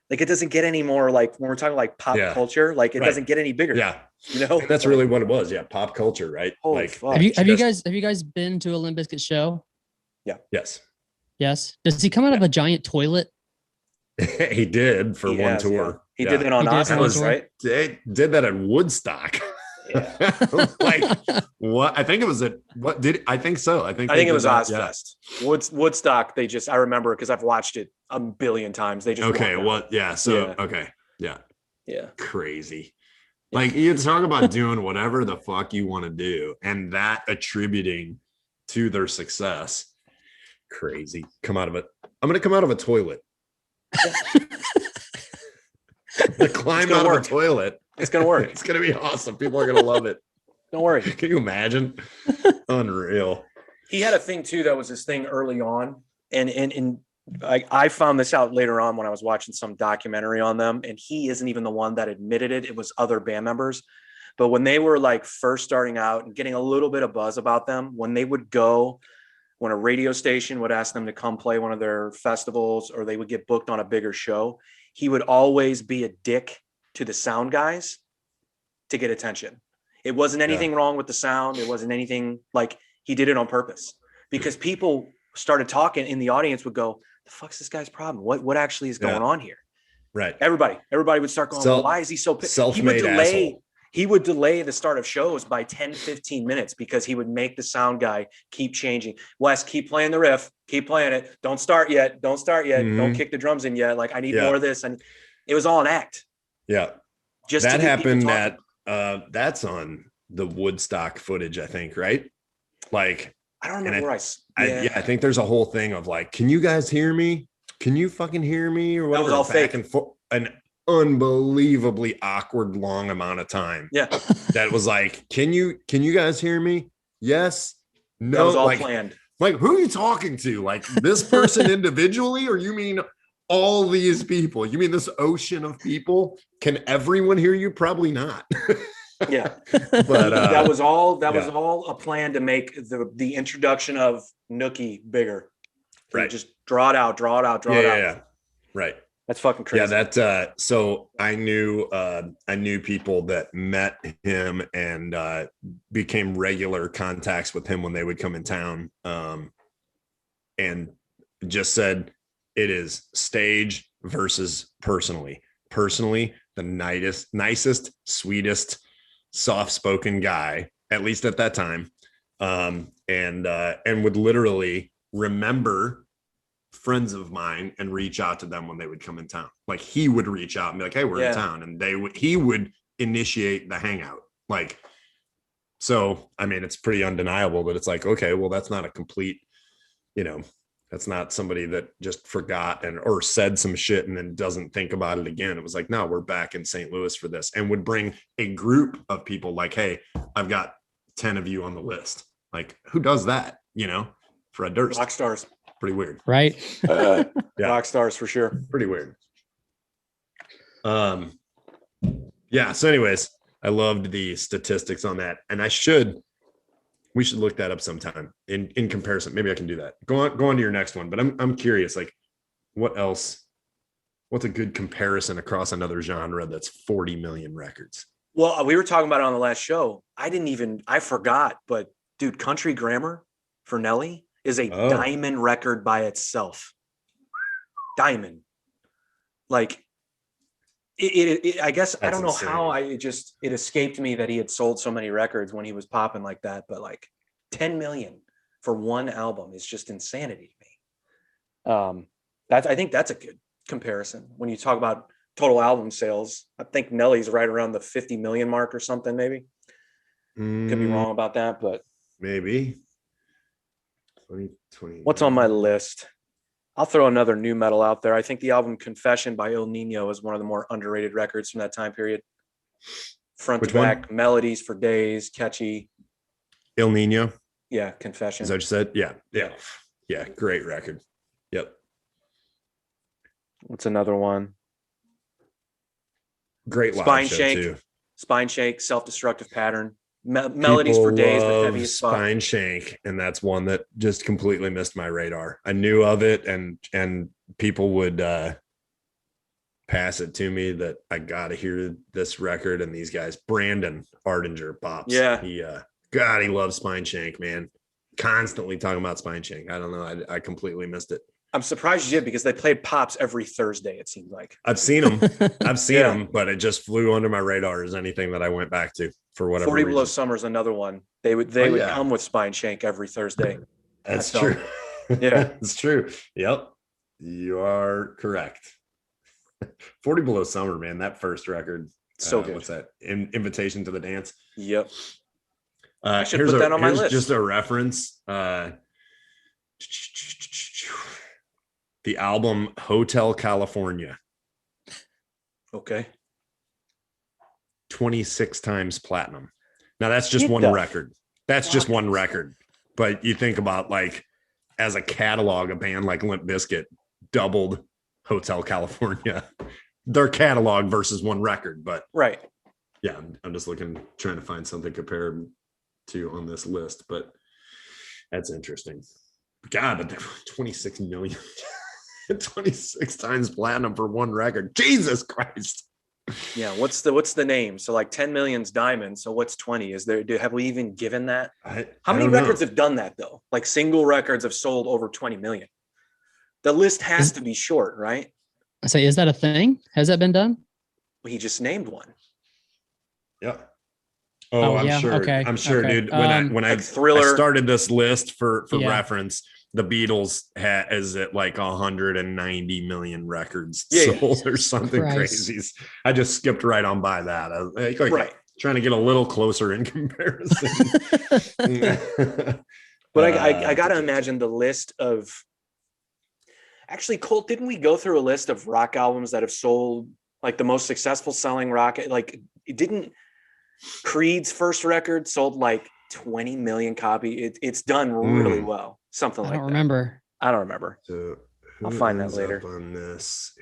Like, it doesn't get any more, like, when we're talking like pop culture, like it doesn't get any bigger. Yeah, you know, that's really what it was. Yeah, pop culture, right? Holy like, fuck. Have you guys been to a Limp Bizkit show? Yeah. Yes. Does he come out of a giant toilet? He did for one tour. He did that on Oscars, right? They did that at Woodstock. Yeah. Like what? I think it was I think so. I think it was Ozfest. Yeah. Woodstock. I remember because I've watched it a billion times. They just yeah. Crazy. Like you talk about doing whatever the fuck you want to do, and that attributing to their success. Crazy. I'm gonna come out of a toilet. Climb out of a toilet. It's gonna work. It's gonna be awesome. People are gonna love it. Don't worry. Can you imagine? Unreal. He had a thing too that was his thing early on, and I found this out later on when I was watching some documentary on them, and he isn't even the one that admitted it. It was other band members. But when they were like first starting out and getting a little bit of buzz about them, when they would go, when a radio station would ask them to come play one of their festivals or they would get booked on a bigger show, he would always be a dick to the sound guys to get attention. It wasn't anything wrong with the sound. It wasn't anything, like he did it on purpose because people started talking in the audience would go, the fuck's this guy's problem? What actually is going on here? Right. Everybody would start going, well, why is he so pissed? He would delay the start of shows by 10, 15 minutes because he would make the sound guy keep changing. Wes, keep playing the riff, keep playing it. Don't start yet. Mm-hmm. Don't kick the drums in yet. Like I need more of this. And it was all an act. Yeah. Just that happened that's on the Woodstock footage, I think, right? Like I don't remember where I think there's a whole thing of like, can you guys hear me? Can you fucking hear me? Or whatever. That was all fake. And an unbelievably awkward long amount of time. Yeah. That was like, can you guys hear me? Yes. No. That was all planned. Like, who are you talking to? Like this person individually, or you mean all these people? You mean this ocean of people? Can everyone hear you? Probably not. Yeah. But that was all a plan to make the introduction of Nookie bigger. Right. Just draw it out. Yeah. Right. That's fucking crazy. Yeah, so I knew people that met him and became regular contacts with him when they would come in town, and just said it is stage versus personally. Personally, the nicest, sweetest, soft-spoken guy, at least at that time, and would literally remember friends of mine and reach out to them when they would come in town. Like he would reach out and be like, hey, we're in town. And he would initiate the hangout. Like, so, I mean, it's pretty undeniable that it's like, okay, well, that's not a complete, that's not somebody that just forgot or said some shit and then doesn't think about it again. It was like, no, we're back in St. Louis for this, and would bring a group of people like, hey, I've got 10 of you on the list. Like, who does that? Fred Durst. Rock stars. Pretty weird. Right. Rock stars for sure. Pretty weird. Yeah. So anyways, I loved the statistics on that. And we should look that up sometime in comparison. Maybe I can do that. Go on to your next one, but I'm curious, like what else, what's a good comparison across another genre that's 40 million records? Well, we were talking about it on the last show. I forgot, but dude, Country Grammar for Nelly is a diamond record by itself. Diamond. Like I guess that's I don't know insane. How it escaped me that he had sold so many records when he was popping like that, but like 10 million for one album is just insanity to me. I think that's a good comparison when you talk about total album sales. I think Nelly's right around the 50 million mark or something, maybe. Could be wrong about that, but maybe. 2020. What's on my list? I'll throw another new metal out there. I think the album Confession by El Nino is one of the more underrated records from that time period. Front to back, melodies for days, catchy. El Nino? Yeah, Confession. Is that what you said? Yeah. Great record. Yep. What's another one? Great live show too. Spine Shake, Self-Destructive Pattern. Melodies for days, but heavy as fuck. Spine Shank, and that's one that just completely missed my radar. I knew of it, and people would pass it to me that I gotta hear this record. And these guys, Brandon Ardinger, pops. Yeah, he loves Spine Shank, man. Constantly talking about Spine Shank. I don't know, I completely missed it. I'm surprised you did, because they played Pops every Thursday, it seemed like. I've seen them. But it just flew under my radar as anything that I went back to for whatever 40 reason. Below Summer is another one. They would come with Spine Shank every Thursday. That's true. Yeah, it's true. Yep, you are correct. 40 Below Summer, man, that first record. So good. What's that? Invitation to the Dance. Yep. I should put that on my list. Just a reference. The album Hotel California. Okay. 26 times platinum. Now that's just one record. That's just one record. But you think about, like, as a catalog, a band like Limp Bizkit doubled Hotel California. Their catalog versus one record. But right. Yeah, I'm just trying to find something compared to on this list, but that's interesting. God, but 26 million. 26 times platinum for one record. Jesus Christ. Yeah, what's the name? So like 10 million's diamond. So what's 20? Have we even given that? How many records have done that though? Like single records have sold over 20 million. The list has to be short, right? I say, is that a thing? Has that been done? Well, he just named one. Yeah. Oh, I'm sure. Okay. I'm sure, okay. Dude. When I started this list for reference, the Beatles is at like 190 million records sold or something crazy. I just skipped right on by that. I was like, trying to get a little closer in comparison. But I got to imagine the list of. Actually, Colt, didn't we go through a list of rock albums that have sold, like the most successful selling rock? Like, didn't Creed's first record sold like 20 million copies? It's done really well. Something like that. I don't remember. So I'll find that later.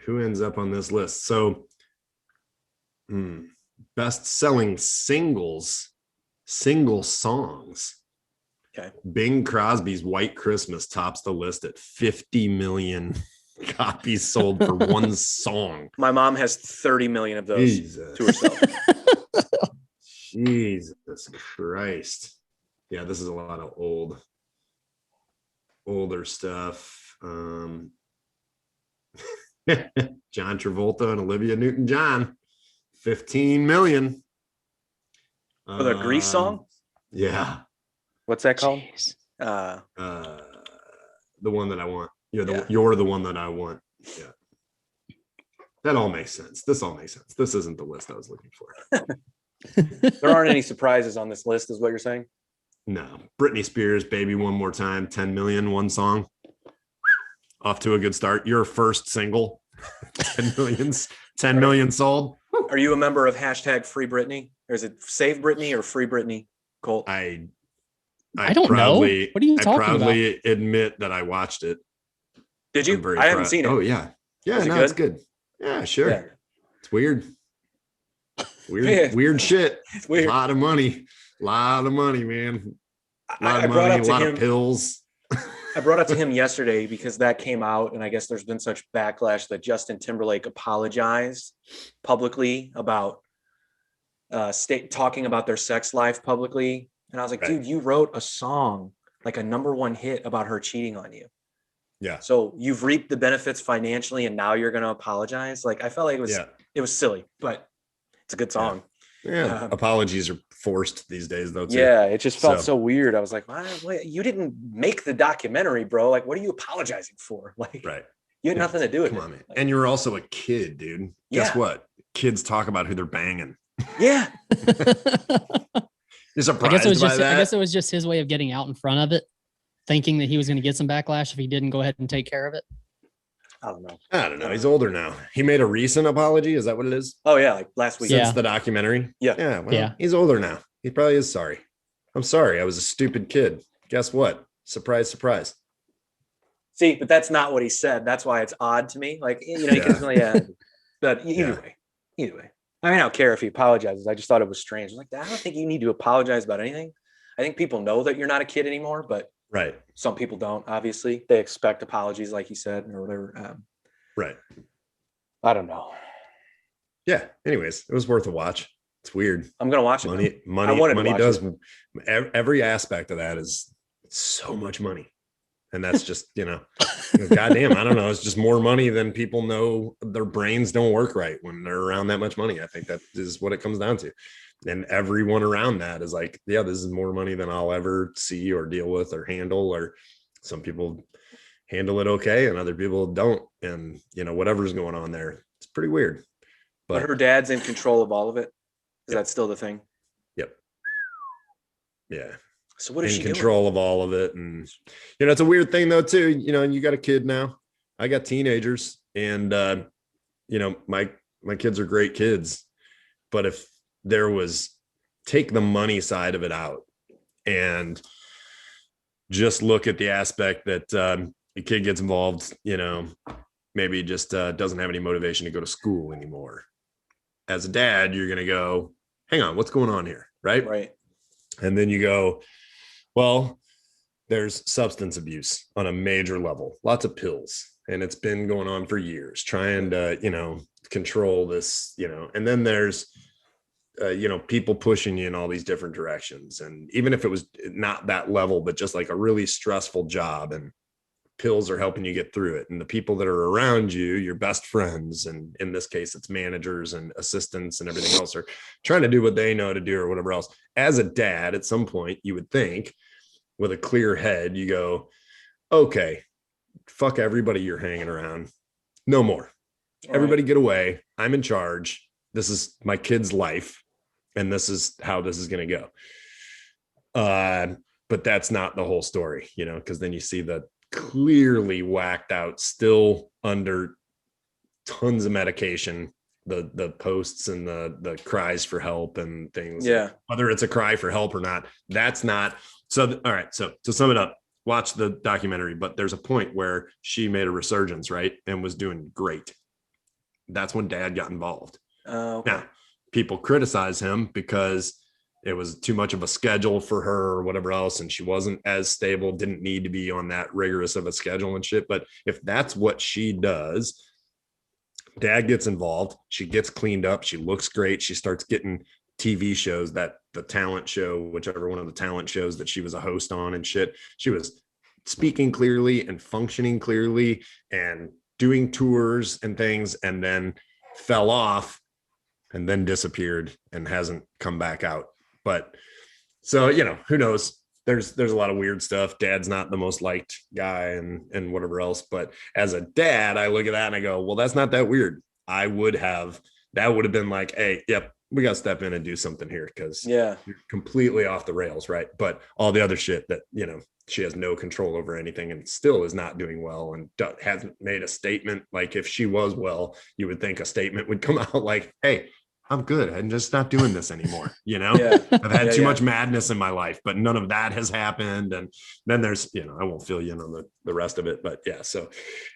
Who ends up on this list? So, best-selling single songs. Okay. Bing Crosby's White Christmas tops the list at 50 million copies sold for one song. My mom has 30 million of those to herself. Jesus Christ. Yeah, this is a lot of older stuff. John Travolta and Olivia Newton-John, 15 million. For the Grease song? Yeah. What's that called? The one that I want. You're the one that I want. Yeah. That all makes sense. This all makes sense. This isn't the list I was looking for. There aren't any surprises on this list, is what you're saying? No. Britney Spears, Baby One More Time, 10 million, one song. Off to a good start. Your first single, 10 million sold. Are you a member of hashtag Free Britney? Or is it Save Britney or Free Britney, Colt? I don't know. What are you talking about? I probably admit that I watched it. Did you? I haven't seen it. Oh, yeah. Yeah, no, it's good. Yeah, sure. Yeah. It's weird. Weird shit. It's weird. A lot of money, man. A lot of pills. I brought it to him yesterday because that came out, and I guess there's been such backlash that Justin Timberlake apologized publicly about talking about their sex life publicly. And I was like, dude, you wrote a song, like a #1 hit about her cheating on you. Yeah. So you've reaped the benefits financially, and now you're going to apologize. Like, I felt like it was silly, but it's a good song. Yeah. Apologies are forced these days, though. Too. Yeah. It just felt so weird. I was like, wait, you didn't make the documentary, bro. Like, what are you apologizing for? Like, you had nothing to do with it. Man. Like, and you were also a kid, dude. Guess what? Kids talk about who they're banging. Yeah. I guess it was just his way of getting out in front of it, thinking that he was going to get some backlash if he didn't go ahead and take care of it. I don't know. He's older now. He made a recent apology. Is that what it is? Oh yeah, like last week. Since the documentary. Yeah. Well, he's older now. He probably is sorry. I'm sorry. I was a stupid kid. Guess what? Surprise, surprise. See, but that's not what he said. That's why it's odd to me. Like, you can but either way. I mean, I don't care if he apologizes. I just thought it was strange. Like, I don't think you need to apologize about anything. I think people know that you're not a kid anymore, but some people don't. Obviously, they expect apologies, like you said, or whatever. I don't know. Yeah. Anyways, it was worth a watch. It's weird. I'm gonna watch it. Money does every aspect of that is so much money. And that's just, goddamn, I don't know. It's just more money than people know their brains don't work right when they're around that much money. I think that is what it comes down to. And everyone around that is like, yeah, this is more money than I'll ever see or deal with or handle. Or some people handle it okay and other people don't. And, whatever's going on there, it's pretty weird. But her dad's in control of all of it. Is that still the thing? Yep. Yeah. So what is she control doing? Of all of it? And, it's a weird thing though, too, and you got a kid now. I got teenagers and, my kids are great kids, but if there was, take the money side of it out and just look at the aspect that the kid gets involved, maybe just doesn't have any motivation to go to school anymore. As a dad, you're going to go, hang on, what's going on here? Right. And then you go, well, there's substance abuse on a major level, lots of pills, and it's been going on for years trying to, control this, and then there's, people pushing you in all these different directions. And even if it was not that level, but just like a really stressful job, and pills are helping you get through it. And the people that are around you, your best friends, and in this case, it's managers and assistants and everything else, are trying to do what they know to do or whatever else. As a dad, at some point, you would think with a clear head, you go, okay, fuck everybody you're hanging around. No more. Everybody get away. I'm in charge. This is my kid's life. And this is how this is going to go. But that's not the whole story, because then you see the clearly whacked out, still under tons of medication, the posts and the cries for help and things. Yeah. Whether it's a cry for help or not, that's not. So, all right. So to sum it up, watch the documentary, but there's a point where she made a resurgence, right? And was doing great. That's when dad got involved. Okay. Now, people criticize him because it was too much of a schedule for her or whatever else. And she wasn't as stable, didn't need to be on that rigorous of a schedule and shit. But if that's what she does, dad gets involved, she gets cleaned up, she looks great. She starts getting TV shows, that the talent show, whichever one of the talent shows that she was a host on and shit. She was speaking clearly and functioning clearly and doing tours and things, and then fell off and then disappeared and hasn't come back out. But so, who knows? There's a lot of weird stuff. Dad's not the most liked guy and whatever else. But as a dad, I look at that and I go, well, that's not that weird. That would have been like, hey, yep, we got to step in and do something here because you're completely off the rails, right? But all the other shit that, she has no control over anything and still is not doing well and hasn't made a statement. Like if she was well, you would think a statement would come out like, hey, I'm good. I'm just not doing this anymore. I've had too much madness in my life, but none of that has happened. And then there's, I won't fill you in on the rest of it, but yeah. So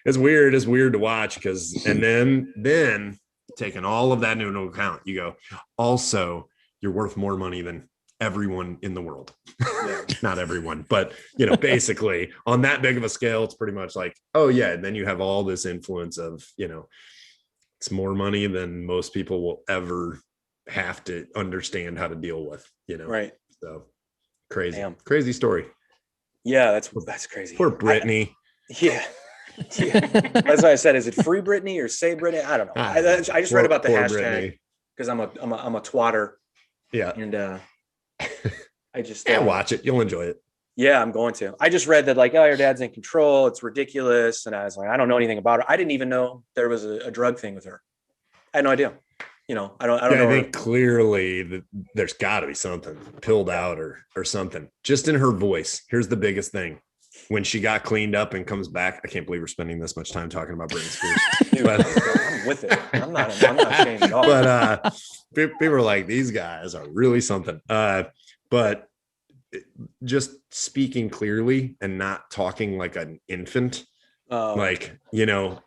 it's weird to watch because, and then taking all of that into account, you go, also you're worth more money than everyone in the world. Not everyone, but basically on that big of a scale, it's pretty much like, oh yeah. And then you have all this influence of, it's more money than most people will ever have to understand how to deal with, Right. So crazy story. Yeah. That's crazy. Poor Britney. Yeah. That's why I said, is it free Britney or say Britney? I don't know. I just read about the hashtag because I'm a twatter. Yeah. And I just watch it. You'll enjoy it. Yeah, I'm going to. I just read that like, oh, your dad's in control. It's ridiculous. And I was like, I don't know anything about her. I didn't even know there was a drug thing with her. I had no idea. I don't know. I think clearly there's got to be something pilled out or something. Just in her voice. Here's the biggest thing. When she got cleaned up and comes back, I can't believe we're spending this much time talking about Britney Spears. Dude, I'm with it. I'm not ashamed at all. But people are like, these guys are really something. But just speaking clearly and not talking like an infant,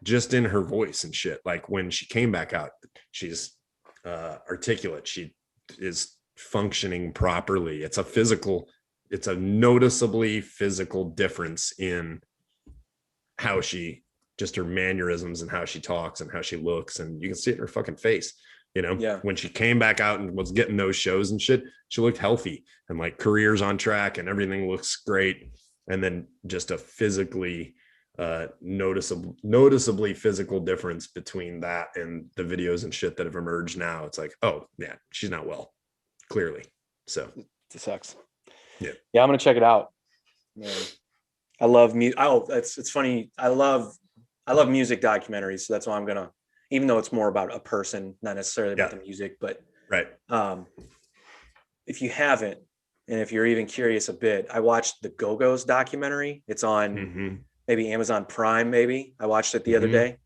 just in her voice and shit. Like when she came back out, she's articulate. She is functioning properly. It's a noticeably physical difference in how just her mannerisms and how she talks and how she looks. And you can see it in her fucking face. When she came back out and was getting those shows and shit, she looked healthy and like career's on track and everything looks great. and then just a physically noticeably physical difference between that and the videos and shit that have emerged now. It's like, oh yeah, she's not well, clearly. So it sucks. Yeah, I'm gonna check it out. Man, I love music. Oh, it's funny. I love music documentaries, so that's why I'm gonna, even though it's more about a person, not necessarily about the music, but right. If you haven't, and if you're even curious a bit, I watched the Go-Go's documentary. It's on maybe Amazon Prime, maybe. I watched it the other day.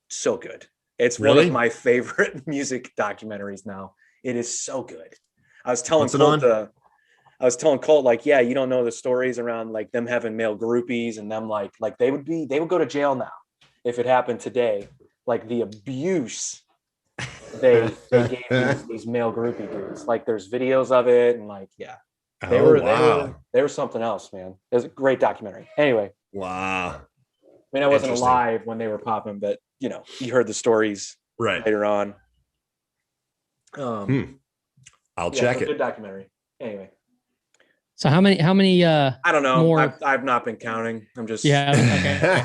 So good. It's one of my favorite music documentaries now. It is so good. I was telling Colt, like, yeah, you don't know the stories around like them having male groupies and them like they would go to jail now if it happened today. Like the abuse they gave these male groupie dudes. Like there's videos of it, and like, yeah, they were something else, man. It was a great documentary. Anyway, wow. I mean, I wasn't alive when they were popping, but you know, you heard the stories later on. I'll check it. Good documentary. Anyway. So how many I don't know. I've not been counting. I'm just okay.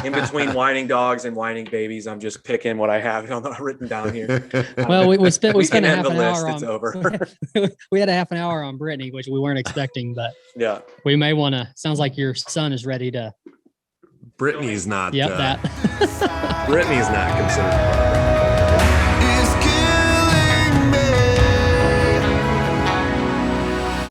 In between whining dogs and whining babies, I'm just picking what I have written down here. Well, we spent a half an hour on it's over. We had a half an hour on Britney, which we weren't expecting, but yeah, we may want to. Sounds like your son is ready to. Britney's not. Yep, that. Britney's not considered.